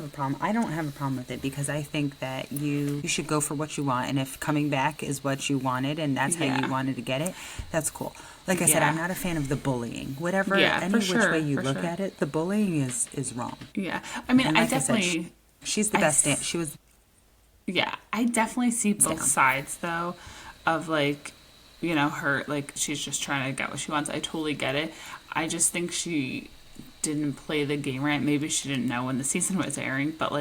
problem. I don't have a problem with it because I think that you should go for what you want. And if coming back is what you wanted and that's how you wanted to get it, that's cool. Like I said, I'm not a fan of the bullying. Whatever, which way you look at it, the bullying is wrong. Yeah, I mean, and I definitely. She's the best. She was. Yeah, I definitely see both sides though, of her she's just trying to get what she wants. I totally get it. I just think she didn't play the game right. Maybe she didn't know when the season was airing, but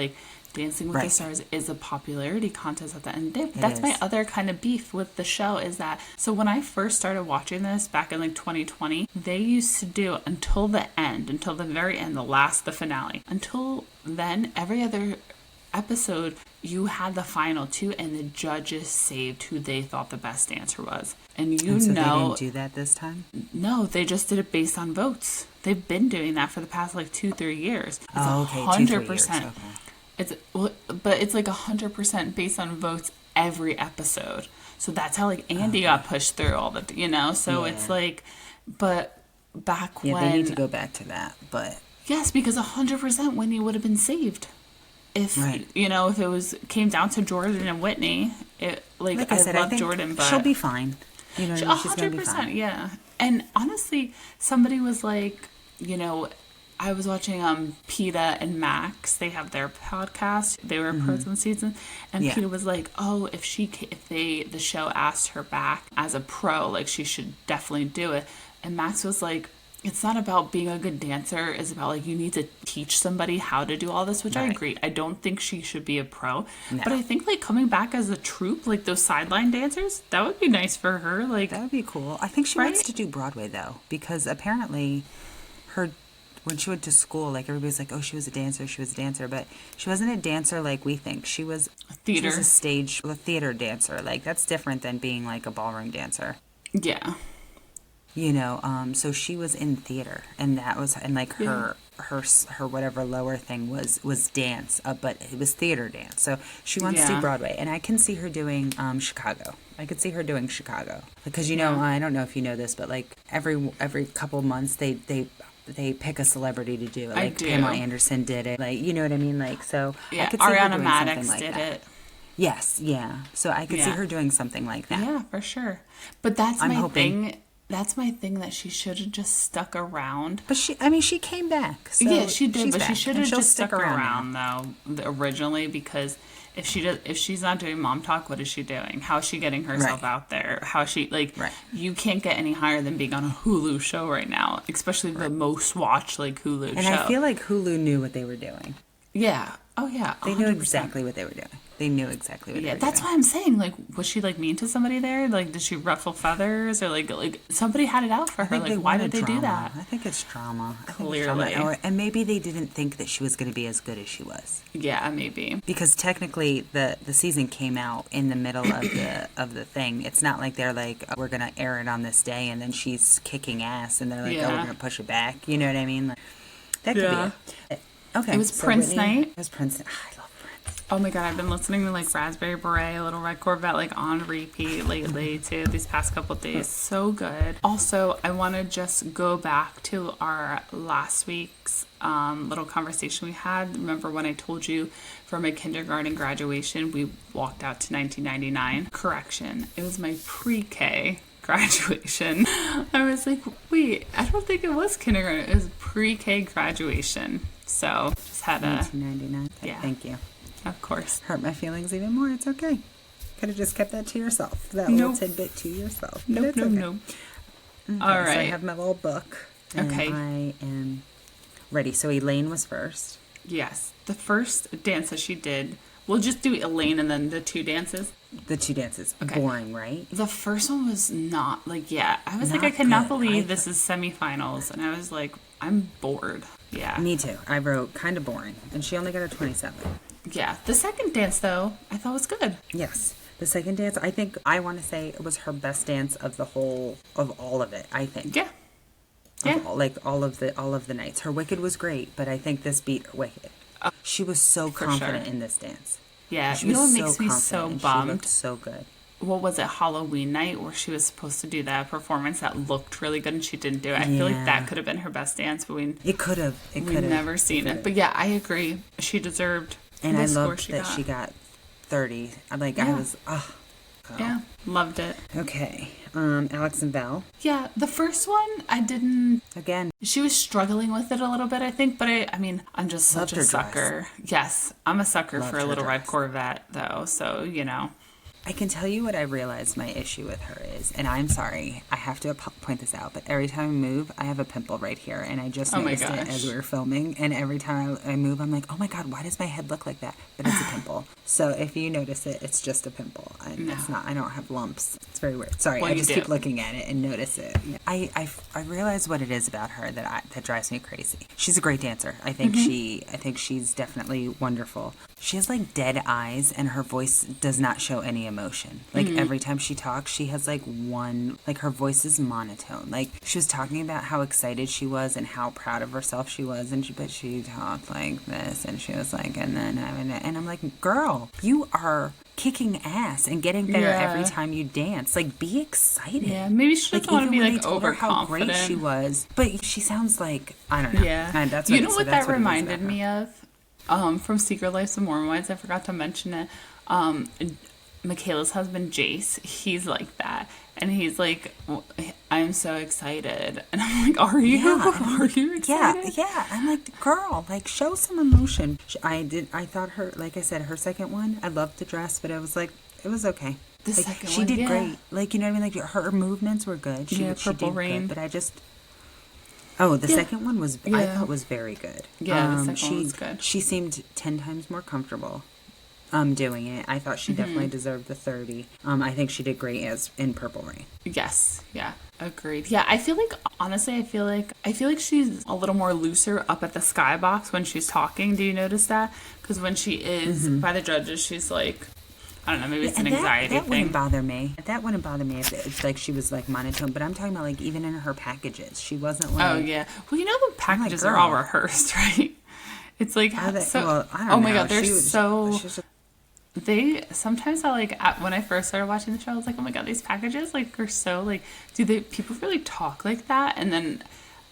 Dancing with the Stars is a popularity contest at the end. That's my other kind of beef with the show is that, so when I first started watching this back in 2020, they used to do until the very end, the finale. Until then, every other episode, you had the final 2 and the judges saved who they thought the best dancer was. And so they didn't do that this time? No, they just did it based on votes. They've been doing that for the past 2-3 years. It's 100%. Okay. But it's 100% based on votes every episode. So that's how Andy got pushed through all the so it's but back when they need to go back to that. But yes, because 100% Whitney would have been saved. If if it came down to Jordan and Whitney, I love Jordan, but she'll be fine. She's 100%, yeah. And honestly, somebody was I was watching PETA and Max. They have their podcast. They were pros one season, and PETA was like, "Oh, if the show asked her back as a pro, she should definitely do it." And Max was like, it's not about being a good dancer. It's about you need to teach somebody how to do all this, which I agree. I don't think she should be a pro, but I think coming back as a troupe, those sideline dancers, that would be nice for her. That would be cool. I think she wants to do Broadway though, because apparently when she went to school, everybody's like, oh, she was a dancer, but she wasn't a dancer like we think. She was theater. She was a theater dancer. That's different than being a ballroom dancer. Yeah. So she was in theater, and that was, and her whatever lower thing was dance, but it was theater dance. So she wants to do Broadway, and I can see her doing Chicago. I could see her doing Chicago because I don't know if you know this, but every couple months they pick a celebrity to do it. Pamela Anderson did it. You know what I mean? So I could see her Ariana doing Maddox something like did that. it. Yes, yeah. So I could see her doing something like that. Yeah, for sure. But that's thing. That's my thing, that she should have just stuck around. But she came back. So yeah, she did, but back, she should have just stuck around though, originally, because if she's not doing mom talk, what is she doing? How is she getting herself out there? How is she you can't get any higher than being on a Hulu show right now, especially the most watched Hulu show. And I feel like Hulu knew what they were doing. Yeah. Oh yeah. 100%. They knew exactly what they were doing. They knew exactly what they were doing. That's why I'm saying, was she mean to somebody there? Did she ruffle feathers, or somebody had it out for her? Why did they do that? I think it's drama. Clearly. And maybe they didn't think that she was going to be as good as she was. Yeah, maybe. Because technically, the season came out in the middle of the thing. It's not like they're we're going to air it on this day, and then she's kicking ass, and they're we're going to push it back. You know what I mean? That could be it. Okay. It was Prince Whitney, night. It was Prince. I love Prince. Oh my God, I've been listening to Raspberry Beret, Little Red Corvette on repeat lately too, these past couple days. So good. Also, I want to just go back to our last week's little conversation we had. Remember when I told you for my kindergarten graduation, we walked out to 1999? Correction, it was my pre-K graduation. I was wait, I don't think it was kindergarten. It was pre-K graduation. So just had 1999. Yeah. Thank you. Of course. Hurt my feelings even more. It's okay. Could have just kept that to yourself. That little tidbit to yourself. Nope. Okay, All right. So I have my little book. And okay. I am ready. So Elaine was first. Yes. The first dance that she did. We'll just do Elaine and then the two dances. The two dances. Okay. Boring, right? The first one was not I was I cannot believe this is semifinals. And I was I'm bored. Yeah. Me too. I wrote kind of boring. And she only got a 27. Yeah. The second dance, though, I thought was good. Yes. The second dance, I want to say it was her best dance of all of it, I think. Yeah. All of the nights. Her Wicked was great, but I think this beat Wicked. She was so confident in this dance. Yeah. She was what makes me so bummed? She looked so good. What was it, Halloween night, where she was supposed to do that performance that looked really good and she didn't do it? I feel that could have been her best dance, but it could have. We've never seen it. But yeah, I agree. She deserved and I loved that she got 30. I was, yeah, loved it. Okay. Alex and Val. Yeah, the first one, I didn't... Again. She was struggling with it a little bit, I think, but I'm just such a sucker. Yes, I'm a sucker for a Little Red Corvette, though, so, I can tell you what I realized my issue with her is, and I'm sorry, I have to point this out, but every time I move, I have a pimple right here, and I just noticed it as we were filming, and every time I move, I'm like, oh my God, why does my head look like that? But it's a pimple. So if you notice it, it's just a pimple. It's not, I don't have lumps. It's very weird. Sorry, I just keep looking at it and notice it. I realize what it is about her that drives me crazy. She's a great dancer. I think she's definitely wonderful. She has dead eyes, and her voice does not show any emotion. Every time she talks, she has one, her voice is monotone. She was talking about how excited she was and how proud of herself she was, but she talked like this, and she was and I'm like, girl, you are kicking ass and getting better every time you dance. Be excited. Yeah, maybe she doesn't want to be overconfident. How great she was, but she sounds I don't know. Yeah, that's what that reminded me of. From Secret Life of Mormon Wives, I forgot to mention it. Michaela's husband, Jace, he's like that. And he's I'm so excited. And I'm like, are you? Yeah. Are you excited? Yeah. I'm like, girl, show some emotion. I thought her, like I said, her second one, I loved the dress, but it was it was okay. The second she one, did great. You know what I mean? Her movements were good. She Purple did Rain. Good, but I just... Oh, the second one was, I thought was very good. Yeah, the second one was good. She seemed 10 times more comfortable doing it. I thought she definitely deserved the 30. I think she did great as in Purple Rain. Yes, yeah, agreed. Yeah, I feel honestly, I feel like she's a little more looser up at the skybox when she's talking. Do you notice that? Because when she is by the judges, she's I don't know, maybe it's an anxiety thing. That wouldn't bother me. That wouldn't bother me if it's she was monotone. But I'm talking about even in her packages, she wasn't Oh yeah. Well, the packages are all rehearsed, right? It's I don't know. Oh my God, they're they sometimes when I first started watching the show, I was like, oh my God, these packages are so do people really talk like that? And then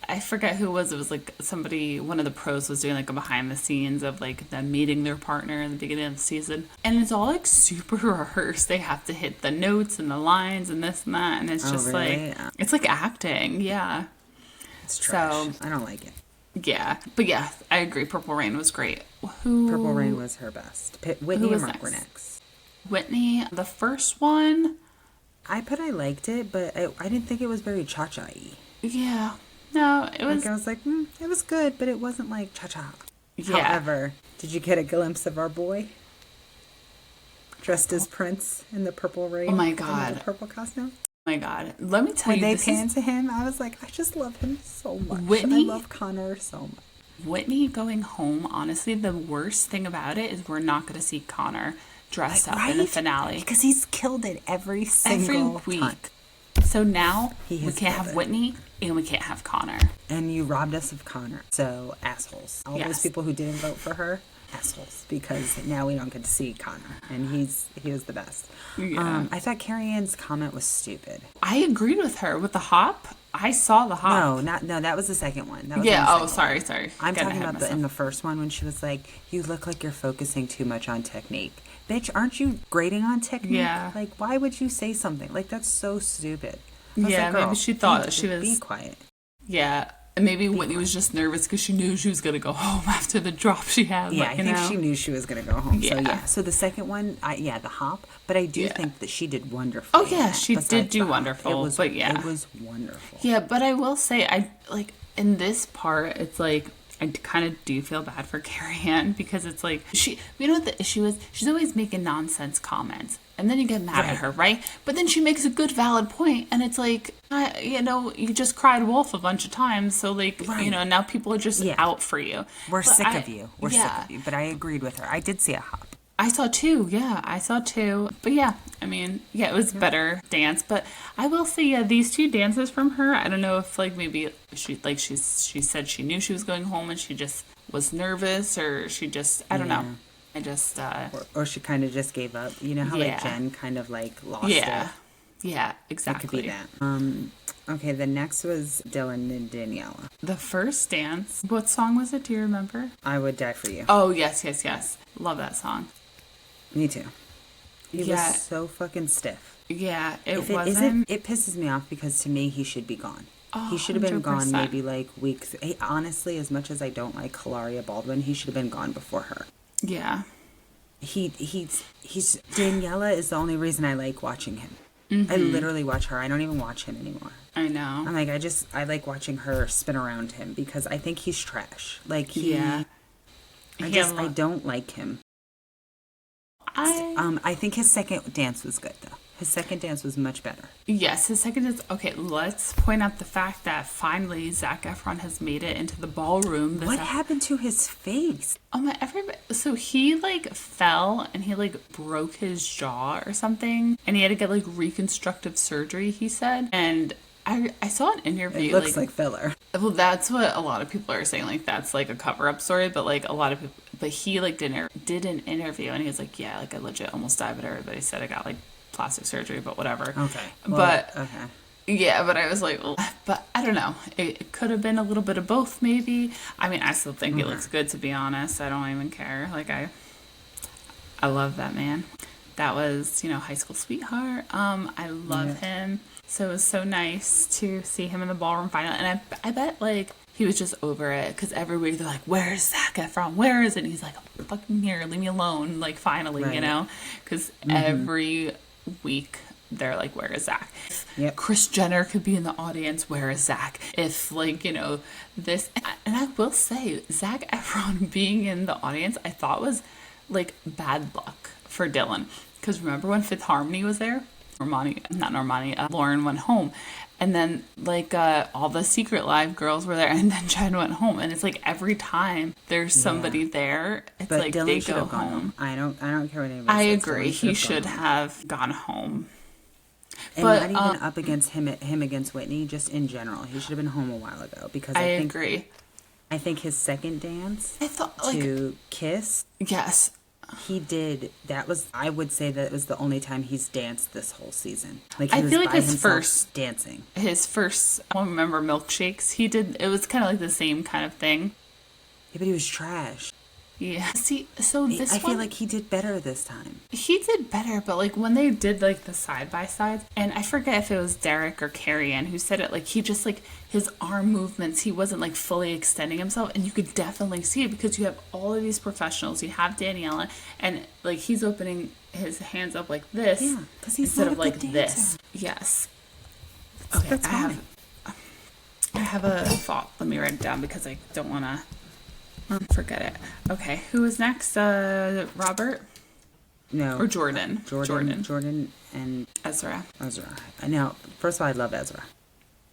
I forget who it was. It was somebody, one of the pros was doing a behind the scenes of them meeting their partner in the beginning of the season. And it's all super rehearsed. They have to hit the notes and the lines and this and that. And it's just really? It's acting. Yeah. It's trash. So, I don't like it. Yeah. But yeah, I agree. Purple Rain was great. Who? Purple Rain was her best. Whitney Who and was Mark were next? next. Whitney, the first one. I liked it, but I didn't think it was very cha-cha-y. Yeah. No, it was. Like, I was like, it was good, but it wasn't like cha-cha. Yeah. However, did you get a glimpse of our boy? Dressed as Prince in the Purple Rain. Oh my in God. the purple costume. Oh my God. Let me tell When you, they this panned is to him, I was like, I just love him so much. Whitney- I love Connor so much. Whitney going home. Honestly, the worst thing about it is we're not going to see Connor dressed up in the finale Because he's killed it every single week. time. So now He we has can't killed have it. Whitney and we can't have Connor. And you robbed us of Connor. So, assholes. All those Yes. people who didn't vote for her, assholes. Because now we don't get to see Connor. And he was the best. Yeah. I thought Carrie Ann's comment was stupid. I agreed with her with the hop. I saw the hop. No, that was the second one. That was Yeah. on the Oh, second one. sorry. I'm Getting talking ahead of about in myself. the first one when she was like, you look like you're focusing too much on technique. Bitch, aren't you grading on technique? Yeah. Like, why would you say something? Like, that's so stupid. I was Yeah, like, girl, maybe she thought be- she was- Be quiet. Yeah. And maybe Whitney was just nervous because she knew she was going to go home after the drop she had. Yeah, like, I you think know? she knew she was going to go home. So, Yeah. yeah. So the second one, the hop. But I do Yeah. think that she did wonderful. Oh, yeah, she did do wonderful, but yeah. It was wonderful. Yeah, but I will say, I like in this part, it's like I kind of do feel bad for Carrie Ann because it's like you know what the issue is? She's always making nonsense comments, and then you get mad at her, right? But then she makes a good, valid point, and it's like, you just cried wolf a bunch of times, so like, now people are just out for you. We're But sick of you. We're sick of you. But I agreed with her. I did see a hop. I saw two. Yeah, I saw two. But yeah, I mean, yeah, it was better dance. But I will say, yeah, these two dances from her, I don't know if like maybe she said she knew she was going home and she just was nervous, or she just, I don't know. I just Or she kind of just gave up. You know how like Jen kind of like lost it. Yeah, That exactly. could be that. Okay, the next was Dylan and Daniela. The first dance. What song was it? Do you remember? I Would Die For You. Oh, yes. Love that song. Me too. He Yeah. was so fucking stiff. Yeah, If it isn't, it pisses me off because to me he should be gone. Oh, he should have been gone 100%. maybe like week. Honestly, as much as I don't like Hilaria Baldwin, he should have been gone before her. Yeah. He's Daniela is the only reason I like watching him. I literally watch her. I don't even watch him anymore. I know. I'm like, I like watching her spin around him because I think he's trash. Like Yeah. I don't like him. I think his second dance was good though. His second dance was much better. Yes, his second is okay. Let's point out the fact that finally Zac Efron has made it into the ballroom. What happened to his face? Oh my! Everybody. So he like fell and he like broke his jaw or something, and he had to get like reconstructive surgery. He said, and I saw an interview. It looks like filler. Well, that's what a lot of people are saying. Like that's like a cover up story, but like a lot of people. But he like did an interview and he was like, yeah, like I legit almost died, but everybody said I got like plastic surgery, but whatever. Okay. Okay. Yeah, but I was like, but I don't know. It could have been a little bit of both, maybe. I mean, I still think it looks good, to be honest. I don't even care. Like, I love that man. That was, high school sweetheart. I love him. So it was so nice to see him in the ballroom final. And I bet, like, he was just over it. Because everybody, they're like, where's Zac Efron? Where is it? And he's like, fucking here, leave me alone. Like, finally, Because every week they're like, where is Zac? Yep. Kris Jenner could be in the audience, where is Zac? If like, this, and I will say Zac Efron being in the audience, I thought was like bad luck for Dylan. Because remember when Fifth Harmony was there? Lauren went home. And then like all the Secret Live girls were there, and then Jen went home. And it's like every time there's somebody there, it's but like Dylan they should go have gone home. I don't care what anybody I says. agree. Dylan He should have gone home. And But, not even up against him against Whitney, just in general. He should have been home a while ago because I think, agree. I think his second dance I thought like to Kiss, yes. he did. That was, I would say that was the only time he's danced this whole season. Like I he was feel like by his himself first- dancing. His first, I don't remember Milkshakes. He did, it was kind of like the same kind of thing. Yeah, but he was trash. Yeah. See, so this I one, feel like he did better this time. he did better, but like when they did like the side by sides, and I forget if it was Derek or Carrie Ann who said it, like he just like his arm movements, he wasn't like fully extending himself, and you could definitely see it because you have all of these professionals. You have Daniela, and like he's opening his hands up like this, Yeah, because he's instead not of a like good this. dancer. Yes. Okay, That's I have a thought. Let me write it down because I don't want to forget it. Okay, who is next? Robert No. or Jordan? Jordan and Ezra. Now, first of all, I love Ezra.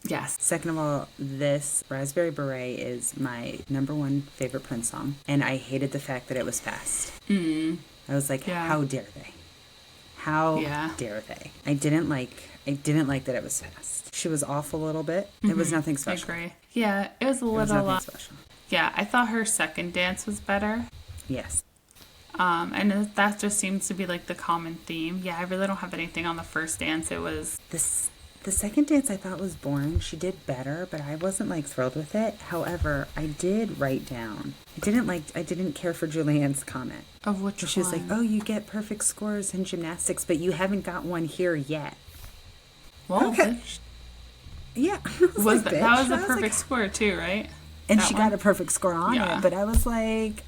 Yes. Second of all, this Raspberry Beret is my number one favorite Prince song, and I hated the fact that it was fast. I was like, how dare they? How dare they? I didn't like that it was fast. She was off a little bit. It was nothing special. I agree. Yeah, it was a little. It was nothing special. Yeah, I thought her second dance was better. Yes. And that just seems to be like the common theme. Yeah, I really don't have anything on the first dance. It was The second dance I thought was boring. She did better, but I wasn't like thrilled with it. However, I did write down. I didn't care for Julianne's comment. Of which She was like, "Oh, you get perfect scores in gymnastics, but you haven't got one here yet." Well, okay. Yeah. That was a perfect score too, right? And she got a perfect score on it, but I was like,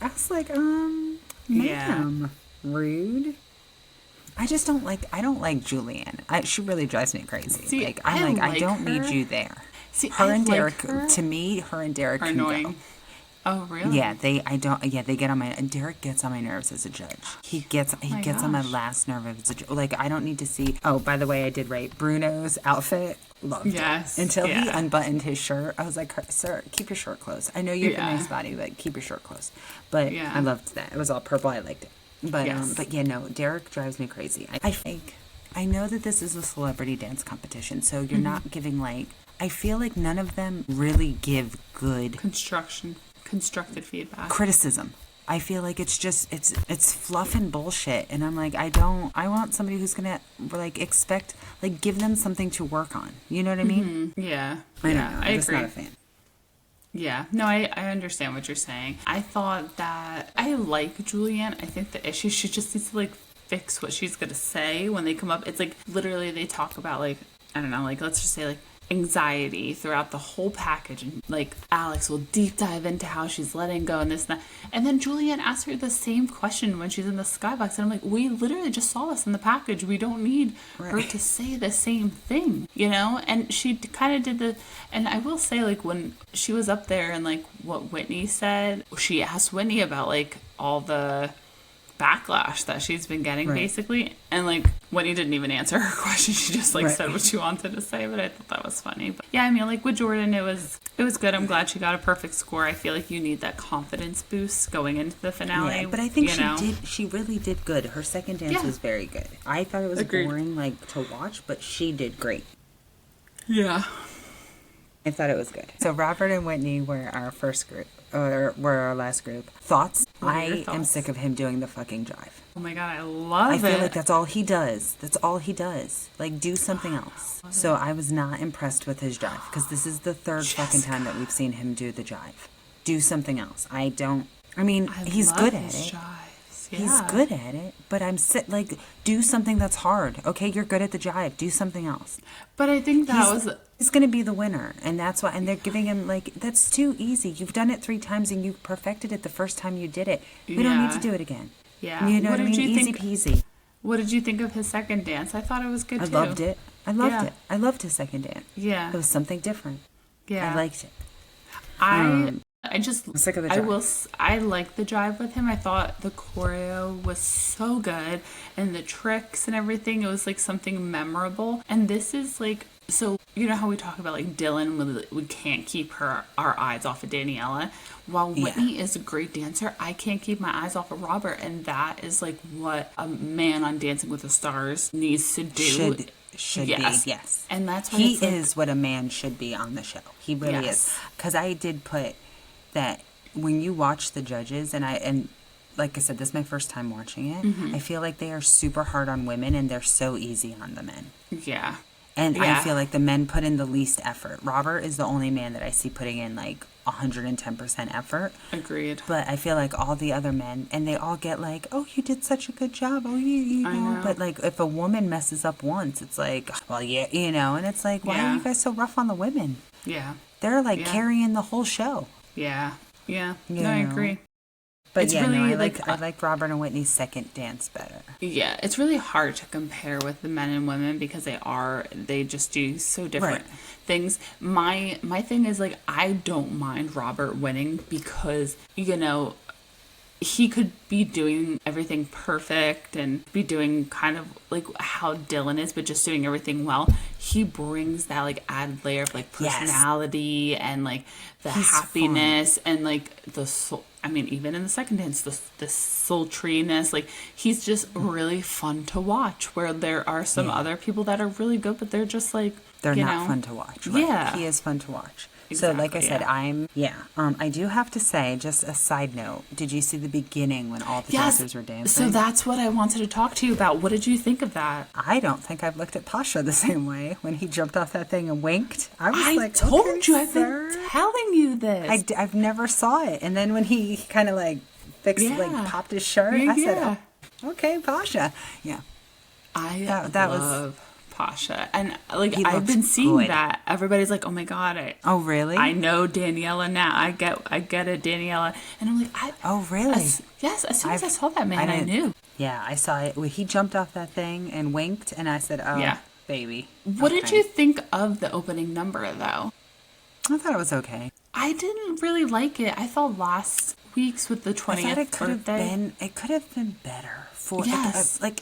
ma'am, rude. I don't like Julianne. She really drives me crazy. See, I don't need you there. See, her and Derek, to me, her and Derek are can annoying. go. Oh, really? Yeah, they get on my, and Derek gets on my nerves as a judge. He gets on my last nerve as a judge. Like, I don't need to see, oh, by the way, I did write Bruno's outfit. Loved it. Until he unbuttoned his shirt. I was like, sir, keep your shirt closed. I know you have a nice body, but keep your shirt closed. But I loved that. It was all purple. I liked it. But no, Derek drives me crazy. I know that this is a celebrity dance competition, so you're not giving I feel like none of them really give good constructive feedback. Criticism. I feel like it's just it's fluff and bullshit, and I'm like, I want somebody who's gonna give them something to work on. You know what I mean? Yeah. I'm just agree. not a fan. Yeah, no, I understand what you're saying. I thought that I like Julianne. I think the issue, she just needs to fix what she's gonna say when they come up. It's literally they talk about I don't know, let's just say anxiety throughout the whole package, and Alex will deep dive into how she's letting go and this and that, and then Julianne asks her the same question when she's in the skybox, and I'm like, we literally just saw this in the package, we don't need her to say the same thing, and she kind of did and I will say when she was up there and what Whitney said, she asked Whitney about all the backlash that she's been getting basically, and Whitney didn't even answer her question. She just said what she wanted to say, but I thought that was funny. But yeah, I mean, with Jordan, it was good. I'm glad she got a perfect score. I feel like you need that confidence boost going into the finale. Yeah, but I think she really did good. Her second dance was very good. I thought it was boring to watch, but she did great. Yeah, I thought it was good. So Robert and Whitney were our first group, or were our last group. Thoughts? I am sick of him doing the fucking jive. Oh my god, I love it. I feel like that's all he does. Do something else. So I was not impressed with his jive, because this is the third fucking time that we've seen him do the jive. Do something else. He's good at it. Jives. Yeah. He's good at it, but do something that's hard. Okay, you're good at the jive. Do something else. But I think he's going to be the winner, and that's why. And they're giving him that's too easy. You've done it 3 times, and you perfected it the first time you did it. We don't need to do it again. Yeah, you know what I mean. Easy peasy. What did you think of his second dance? I thought it was good too. I loved it. I loved his second dance. Yeah, it was something different. Yeah, I liked it. I'm sick of the jive. I liked the jive with him. I thought the choreo was so good, and the tricks and everything. It was something memorable. And this is so you know how we talk about Dylan, we can't keep our eyes off of Daniela. While Whitney is a great dancer, I can't keep my eyes off of Robert, and that is what a man on Dancing with the Stars needs to do. Should be, yes. And that's why he is what a man should be on the show. He really is. Because I did put that when you watch the judges, and like I said, this is my first time watching it, I feel like they are super hard on women, and they're so easy on the men. Yeah. And I Yeah. feel like the men put in the least effort. Robert is the only man that I see putting in like 110% effort. Agreed. But I feel like all the other men, and they all get like, oh, you did such a good job. Oh, you I know. know. But like, if a woman messes up once, it's like, well, yeah, you know. And it's like, why are Yeah. you guys so rough on the women? Yeah. They're like Yeah. carrying the whole show. Yeah. Yeah. You No, I know. agree. But It's yeah, no, really, I like, like Robert and Whitney's second dance better. Yeah, it's really hard to compare with the men and women because they just do so different Right. things. My thing is like I don't mind Robert winning because he could be doing everything perfect and be doing kind of like how Dylan is, but just doing everything well. He brings that like added layer of like Yes. personality and like the He's happiness and like the soul. I mean, even in the second dance, the sultriness, like he's just really fun to watch. Where there are some Yeah. other people that are really good, but they're just like They're you not know, fun to watch. Right? Yeah. He is fun to watch. So, like I Exactly, said, yeah. I do have to say, just a side note, did you see the beginning when all the Yes. dancers were dancing? So that's what I wanted to talk to you about. What did you think of that? I don't think I've looked at Pasha the same way. When he jumped off that thing and winked, I was I like, told okay, you, I've sir. been telling you this. I've never saw it. And then when he kind of like fixed, Yeah. like popped his shirt, Yeah, I said, yeah. oh, okay, Pasha. Yeah. I that was- love Pasha, and like He I've looks been seeing good. that everybody's like, "Oh my god, Oh, really? I know Daniela now. I get it, Daniela," and I'm like, Oh, really? yes. As soon as I I've- saw that man, I didn't- knew. Yeah, I saw it. When he jumped off that thing and winked, and I said, oh, Yeah. baby. What did Okay. you think of the opening number, though? I thought it was okay. I didn't really like it. I thought last week's with the I 20th thought it could have birthday. been. It could have been better for Yes. like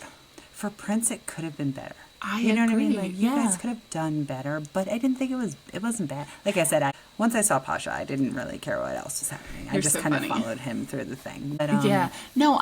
for Prince. It could have been better. I You know what I mean? agree, Like you guys yeah. could have done better, but I didn't think it wasn't bad. Like I said, once I saw Pasha, I didn't really care what else was happening. I You're just so kind of funny. followed him through the thing. But Yeah. No,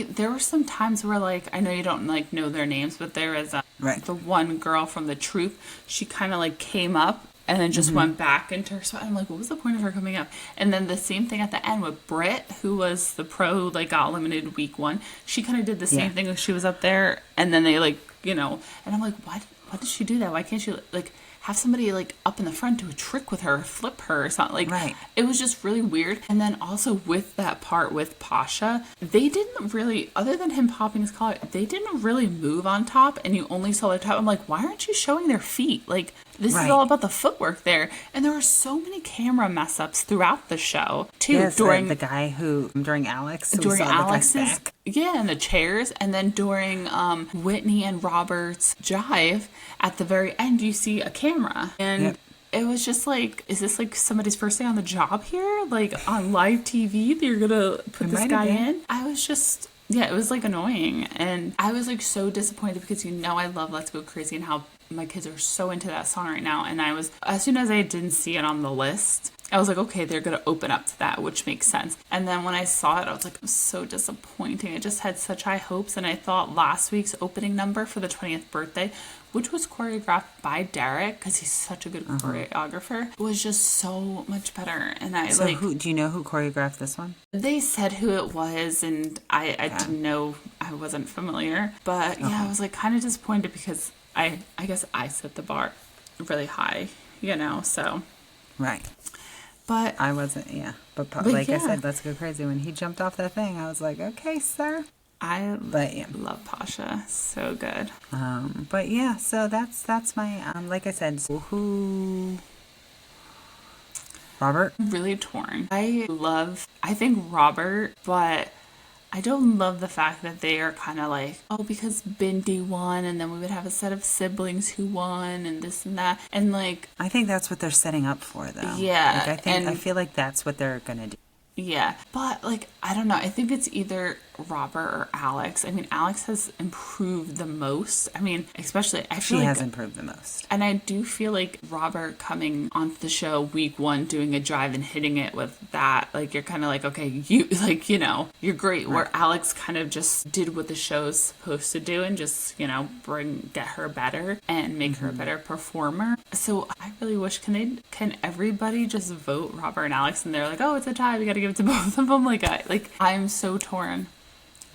there were some times where like, I know you don't like know their names, but there was Right. the one girl from the troupe. She kind of like came up and then just went back into her spot. I'm like, what was the point of her coming up? And then the same thing at the end with Britt, who was the pro who like got eliminated week 1. She kind of did the same Yeah. thing when she was up there. And then they like, and I'm like, why did she do that? Why can't she like have somebody like up in the front do a trick with her, flip her or something? Like, Right. it was just really weird. And then also with that part with Pasha, they didn't really, other than him popping his collar, they didn't really move on top, and you only saw their top. I'm like, why aren't you showing their feet? Like, this Right. is all about the footwork there. And there were so many camera mess ups throughout the show too. yes, during the guy who during Alex we during saw the guy's Alex's back. and the chairs, and then during Whitney and Robert's jive at the very end, you see a camera, and Yep. it was just like, is this like somebody's first day on the job here, like on live TV? That you're gonna put It this might have guy been. in? I was just. Yeah, it was like annoying, and I was like so disappointed because I love Let's Go Crazy and how my kids are so into that song right now, and I was, as soon as I didn't see it on the list, I was like, okay, they're gonna open up to that, which makes sense. And then when I saw it, I was like, it was so disappointing. I just had such high hopes, and I thought last week's opening number for the 20th birthday, which was choreographed by Derek because he's such a good choreographer, was just so much better. And I So like, who do you know who choreographed this one? they said who it was, and I didn't know, I wasn't familiar. But yeah, I was like kind of disappointed because I guess I set the bar really high, so. Right. But I wasn't, yeah. But like I said, Let's Go Crazy. When he jumped off that thing, I was like, okay, sir. But yeah. love Pasha. So good. But yeah, so that's my, like I said, so who... Robert? Really torn. I think Robert, but I don't love the fact that they are kind of like, oh, because Bindi won, and then we would have a set of siblings who won, and this and that. And like, I think that's what they're setting up for, though. Yeah, Like, I feel like that's what they're gonna do. yeah. But like, I don't know. I think it's either Robert or Alex. I mean, Alex has improved the most. I mean, especially, I She feel like has improved the most. And I do feel like Robert coming onto the show week 1, doing a drive and hitting it with that, like, you're kind of like, okay, you're great. Where Alex kind of just did what the show's supposed to do and just, get her better and make her a better performer. So I really wish, can everybody just vote Robert and Alex? And they're like, oh, it's a tie. We got to give it to both of them. I'm so torn.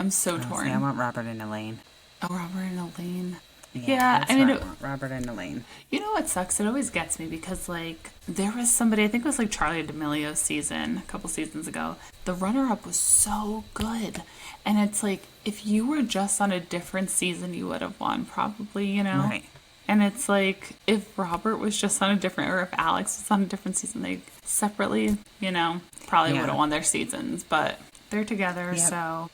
I'm so torn. I want Robert and Elaine. Oh, Robert and Elaine. Yeah, that's I mean, what I want. Robert and Elaine. you know what sucks? It always gets me because, like, there was somebody, I think it was like Charlie D'Amelio's season, a couple seasons ago. The runner-up was so good. And it's like, if you were just on a different season, you would have won, probably, you know? Right. And it's like, if Robert was just on a different, or if Alex was on a different season, they separately, you know, probably would have won their seasons. But they're together, so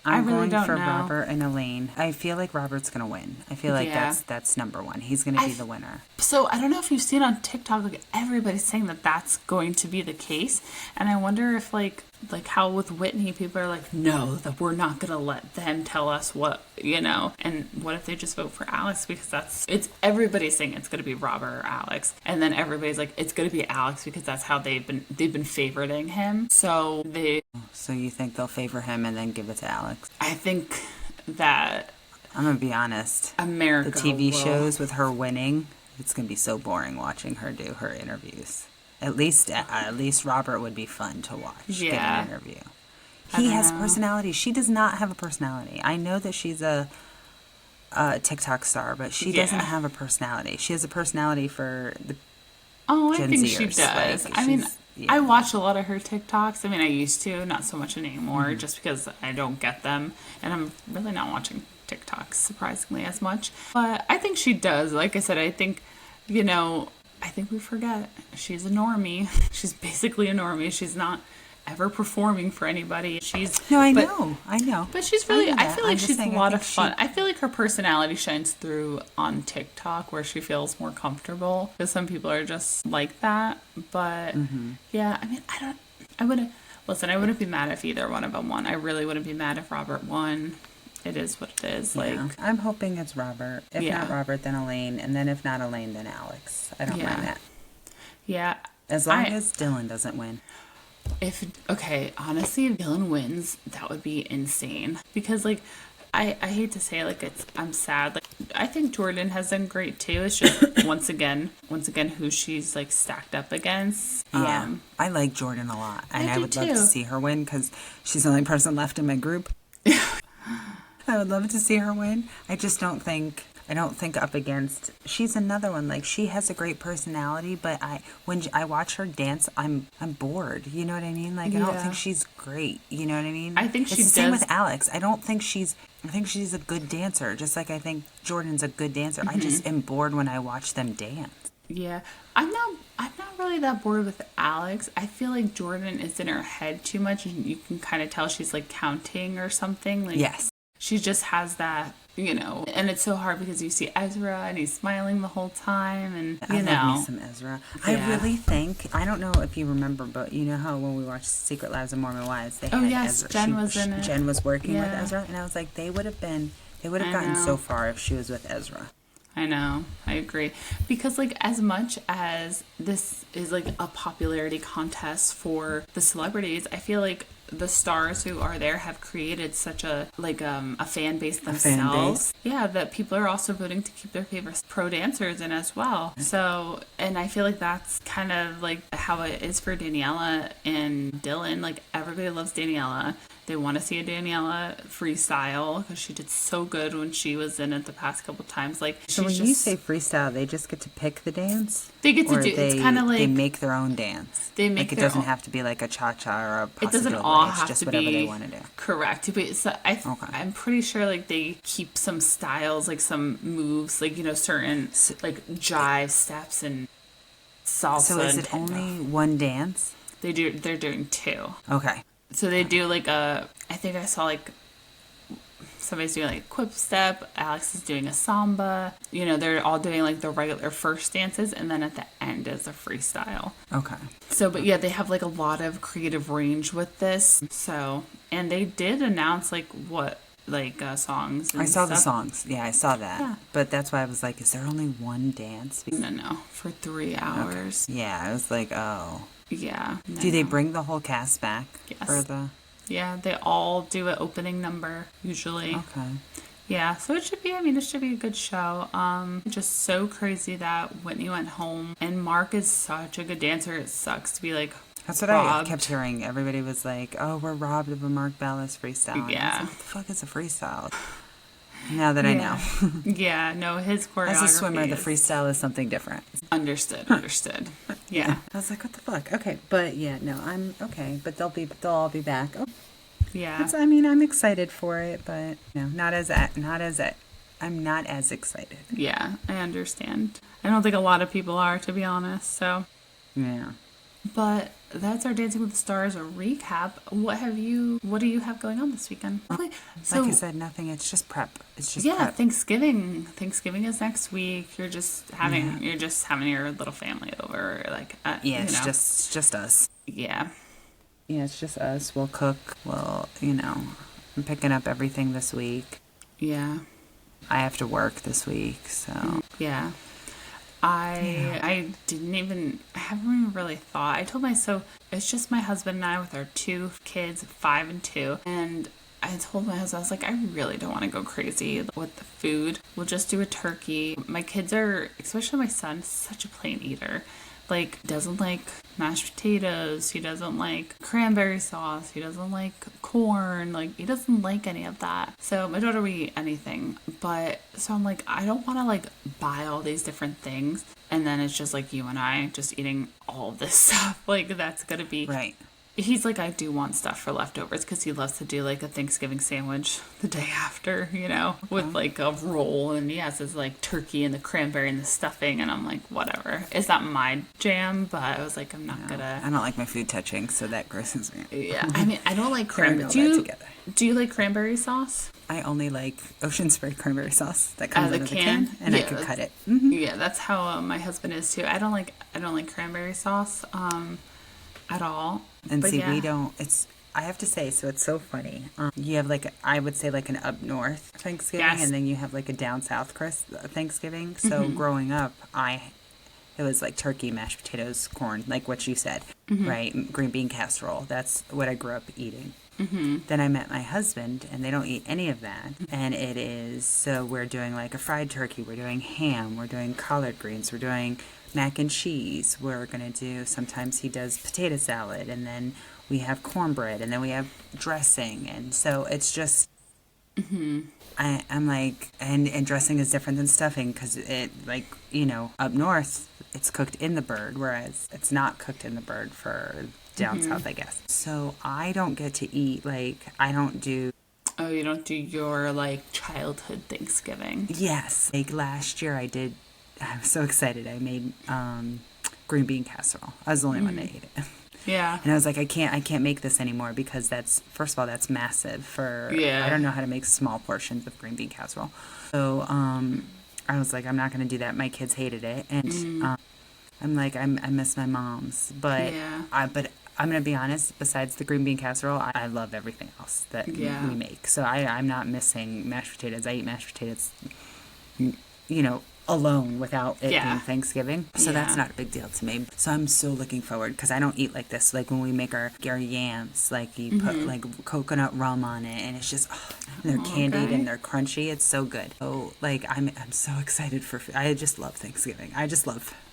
I really going don't for know. Robert and Elaine. I feel like Robert's gonna win. I feel like that's number one. He's gonna be the winner. So I don't know if you've seen on TikTok, like everybody's saying that that's going to be the case, and I wonder if like how with Whitney, people are like, no, that we're not gonna let them tell us what, you know, and what if they just vote for Alex, because it's everybody's saying it's gonna be Robert or Alex, and then everybody's like it's gonna be Alex because that's how they've been favoriting him. So you think they'll favor him and then give it to Alex? I think that I'm gonna be honest. America, the TV shows with her winning, it's gonna be so boring watching her do her interviews. At least Robert would be fun to watch. Get an interview. He has personality. She does not have a personality. I know that she's a TikTok star, but she doesn't have a personality. She has a personality for the Gen think Zers. she does. Like, I mean, I watch a lot of her TikToks. I mean, I used to, not so much anymore, just because I don't get them, and I'm really not watching TikToks surprisingly as much. But I think she does. Like I said, I think, you know, I think we forget she's a normie. She's basically a normie. She's not ever performing for anybody. I know. But she's really, I feel like she's a lot of fun. I feel like her personality shines through on TikTok where she feels more comfortable, because some people are just like that. But yeah, I mean, I wouldn't be mad if either one of them won. I really wouldn't be mad if Robert won. It is what it is. Like, I'm hoping it's Robert. If not Robert, then Elaine, and then if not Elaine, then Alex. I don't mind that. Yeah. As long as Dylan doesn't win. Honestly, if Dylan wins, that would be insane. Because, like, I hate to say, like, I'm sad. Like, I think Jordan has done great too. It's just once again who she's like stacked up against. Yeah, I like Jordan a lot, and I would love to see her win because she's the only person left in my group. I would love to see her win. I don't think up against. She's another one. Like, she has a great personality, but when I watch her dance, I'm bored. You know what I mean? Like, I don't think she's great. You know what I mean? I think it's the same with Alex. I think she's a good dancer, just like I think Jordan's a good dancer. I just am bored when I watch them dance. Yeah, I'm not really that bored with Alex. I feel like Jordan is in her head too much, and you can kind of tell she's like counting or something. Like, yes. She just has that, you know, and it's so hard because you see Ezra and he's smiling the whole time, and I love me some Ezra. Yeah. I really think, I don't know if you remember, but you know how when we watched Secret Lives of Mormon Wives, they had Ezra. Jen was in it. Jen was working with Ezra, and I was like, they would have gotten so far if she was with Ezra. I know. I agree. Because, like, as much as this is, like, a popularity contest for the celebrities, I feel like the stars who are there have created such a fan base themselves. Yeah, that people are also voting to keep their favorite pro dancers in as well. So, and I feel like that's kind of like how it is for Daniela and Dylan. Like, everybody loves Daniela. They want to see a Daniela freestyle because she did so good when she was in it the past couple times. Like, so when you say freestyle, they just get to pick the dance? They get to do. It's kind of like they make their own dance. They make it doesn't have to be like a cha-cha or a paso It doesn't doble. all It's have just to whatever be they want to do. Correct. But so I'm pretty sure like they keep some styles, like some moves, like, you know, certain like jive steps and salsa. So is it only one dance? They're doing two. Okay. So they do like I think I saw like somebody's doing like a quip step, Alex is doing a samba. You know, they're all doing like the regular first dances, and then at the end is a freestyle. Okay. So, but yeah, they have like a lot of creative range with this. So, and they did announce like what songs. And I saw stuff. the songs. Yeah, I saw that. Yeah. But that's why I was like, is there only one dance? No, for 3 hours. Okay. Yeah, I was like, oh. Yeah. Do they bring the whole cast back? Yes. For the... Yeah, they all do an opening number usually. Okay. Yeah, so it should be a good show. Just so crazy that Whitney went home, and Mark is such a good dancer. It sucks to be like that's what robbed. I kept hearing. Everybody was like, "Oh, we're robbed of a Mark Ballas freestyle." Yeah. Like, what the fuck is a freestyle? Now that I know. Yeah, no, his choreography As a swimmer, the is- freestyle is something different. Understood. Yeah. I was like, what the fuck? Okay, but yeah, no, I'm okay. But they'll all be back. Oh, Yeah. I mean, I'm excited for it, but no, I'm not as excited. Yeah, I understand. I don't think a lot of people are, to be honest, so. Yeah. But that's our Dancing with the Stars recap. What do you have going on this weekend? Wait, so, Like I said, nothing. It's just prep. It's just yeah, prep. Thanksgiving. Thanksgiving is next week. You're just having your little family over, like Yeah, you know. it's just us. Yeah. Yeah, it's just us. We'll cook. I'm picking up everything this week. Yeah. I have to work this week, so. Yeah. I haven't even really thought. I told myself it's just my husband and I with our 2 kids, 5 and 2. And I told my husband, I was like, I really don't want to go crazy with the food. We'll just do a turkey. My kids are, especially my son, such a plain eater. Like, doesn't like mashed potatoes. He doesn't like cranberry sauce. He doesn't like corn. Like, he doesn't like any of that. So my daughter will eat anything. But, so I'm like, I don't want to like buy all these different things. And then it's just like you and I just eating all of this stuff. Like, that's going to be... Right. He's like, I do want stuff for leftovers because he loves to do like a Thanksgiving sandwich the day after, with like a roll. And he has his like turkey and the cranberry and the stuffing. And I'm like, whatever. It's not my jam, but I was like, I'm not gonna. I don't like my food touching, so that grosses me. Yeah, I mean, I don't like Pairing cranberry. all that together. Do you like cranberry sauce? I only like ocean spray cranberry sauce that comes The in a can, and yeah, I can cut it. Mm-hmm. Yeah, that's how my husband is too. I don't like cranberry sauce at all. And But see, yeah. we don't. I have to say, so it's so funny. You have I would say like an up north Thanksgiving, Yes. and then you have like a down south Thanksgiving. So growing up, it was like turkey, mashed potatoes, corn, like what you said, right? Green bean casserole. That's what I grew up eating. Then I met my husband, and they don't eat any of that. And so we're doing like a fried turkey, we're doing ham, we're doing collard greens, we're doing mac and cheese. We're going to do, sometimes he does potato salad, and then we have cornbread, and then we have dressing. And so it's just, I'm like, and dressing is different than stuffing because it, like, up north, it's cooked in the bird, whereas it's not cooked in the bird for down south, I guess. So I don't get to eat, I don't do. Oh, you don't do your like childhood Thanksgiving? Yes. Like last year I was so excited. I made green bean casserole. I was the only one that ate it. Yeah. And I was like, I can't make this anymore because first of all, that's massive I don't know how to make small portions of green bean casserole. So I was like, I'm not going to do that. My kids hated it. And I'm like, I miss my mom's. But I'm going to be honest, besides the green bean casserole, I love everything else that we make. So I'm not missing mashed potatoes. I eat mashed potatoes, alone without it being Thanksgiving. So that's not a big deal to me. So I'm so looking forward because I don't eat like this. Like when we make our Gary yams, like you put like coconut rum on it, and it's just they're candied and they're crunchy. It's so good. So I'm so excited for. I just love Thanksgiving. I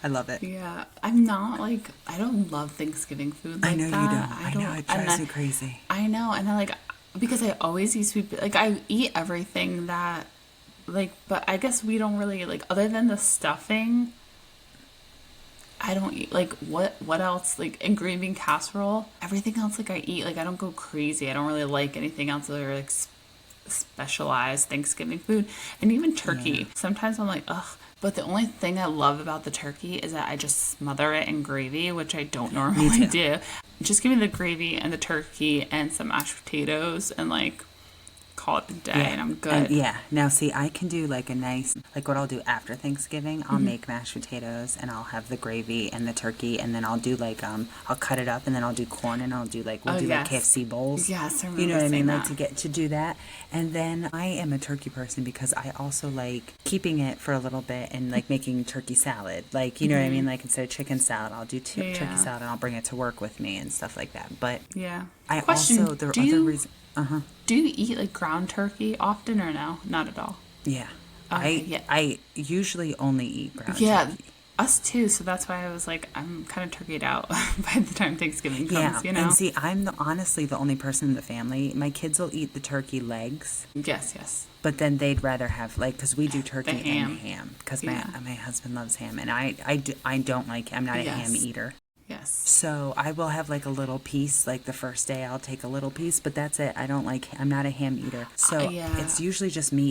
love it. Yeah, I'm not like I don't love Thanksgiving food. Like I know that. you don't. I know it drives you crazy. I know, and I because I always eat sweet. Like I eat everything that. But I guess we don't really, other than the stuffing, I don't eat, what else? In green bean casserole, everything else, I eat. I don't go crazy. I don't really like anything else that are, specialized Thanksgiving food. And even turkey. Yeah. Sometimes I'm like, ugh. But the only thing I love about the turkey is that I just smother it in gravy, which I don't normally do. Just give me the gravy and the turkey and some mashed potatoes and, call it a day and I'm good. And now see, I can do a nice, what I'll do after Thanksgiving, I'll make mashed potatoes and I'll have the gravy and the turkey, and then I'll do I'll cut it up, and then I'll do corn, and I'll do we'll do KFC bowls. Yes, I remember. You know what I mean? That. To do that. And then I am a turkey person because I also like keeping it for a little bit and making turkey salad. You know what I mean? Instead of chicken salad, I'll do turkey salad and I'll bring it to work with me and stuff like that. But do you eat ground turkey often or no? Not at all. Yeah. Okay, I usually only eat ground turkey. Us too, so that's why I was like, I'm kind of turkeyed out by the time Thanksgiving comes, Yeah, and see, I'm honestly the only person in the family. My kids will eat the turkey legs, Yes, yes. but then they'd rather have like because we do turkey ham. and ham because Yeah. my husband loves ham, and I don't like. I'm not a ham Yes. eater. Yes. So I will have like a little piece, like the first day I'll take a little piece, but that's it. I'm not a ham eater. So Yeah. it's usually just me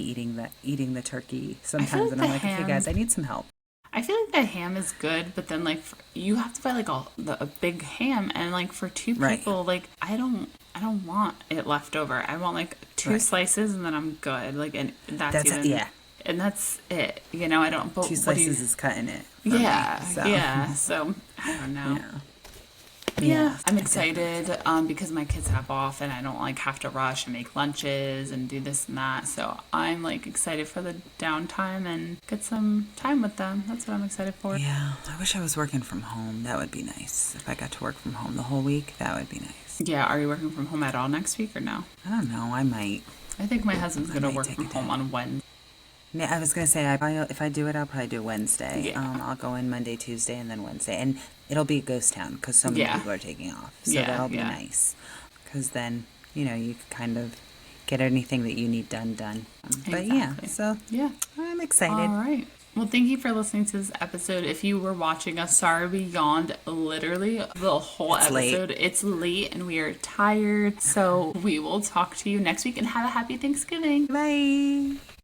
eating the turkey sometimes, like and I'm the like, okay ham- guys, I need some help. I feel like the ham is good, but then like you have to buy like a big ham, and like for two Right. people, like I don't want it left over. I want like two Right. slices, and then I'm good. Like, and that's even, yeah. and that's it. You know, I don't. But Two what do you- slices is cutting it. For Yeah, me, so. yeah. So I don't know. Yeah. Yeah, I'm I excited because my kids have off and I don't like have to rush and make lunches and do this and that. So I'm like excited for the downtime and get some time with them. That's what I'm excited for. Yeah, I wish I was working from home. That would be nice. If I got to work from home the whole week, that would be nice. Yeah, are you working from home at all next week or no? I don't know. I might. I think my husband's I going to might work take from a home day. on Wednesday. I was gonna say if I do it, I'll probably do Wednesday. Yeah. I'll go in Monday, Tuesday, and then Wednesday, and it'll be a ghost town because so many Yeah. people are taking off. So Yeah, that'll be yeah. nice because then you can kind of get anything that you need done. But yeah, Exactly. so Yeah. I'm excited. All right. Well, thank you for listening to this episode. If you were watching us, sorry we yawned literally the whole It's late. episode. It's late and we are tired. So we will talk to you next week and have a happy Thanksgiving. Bye.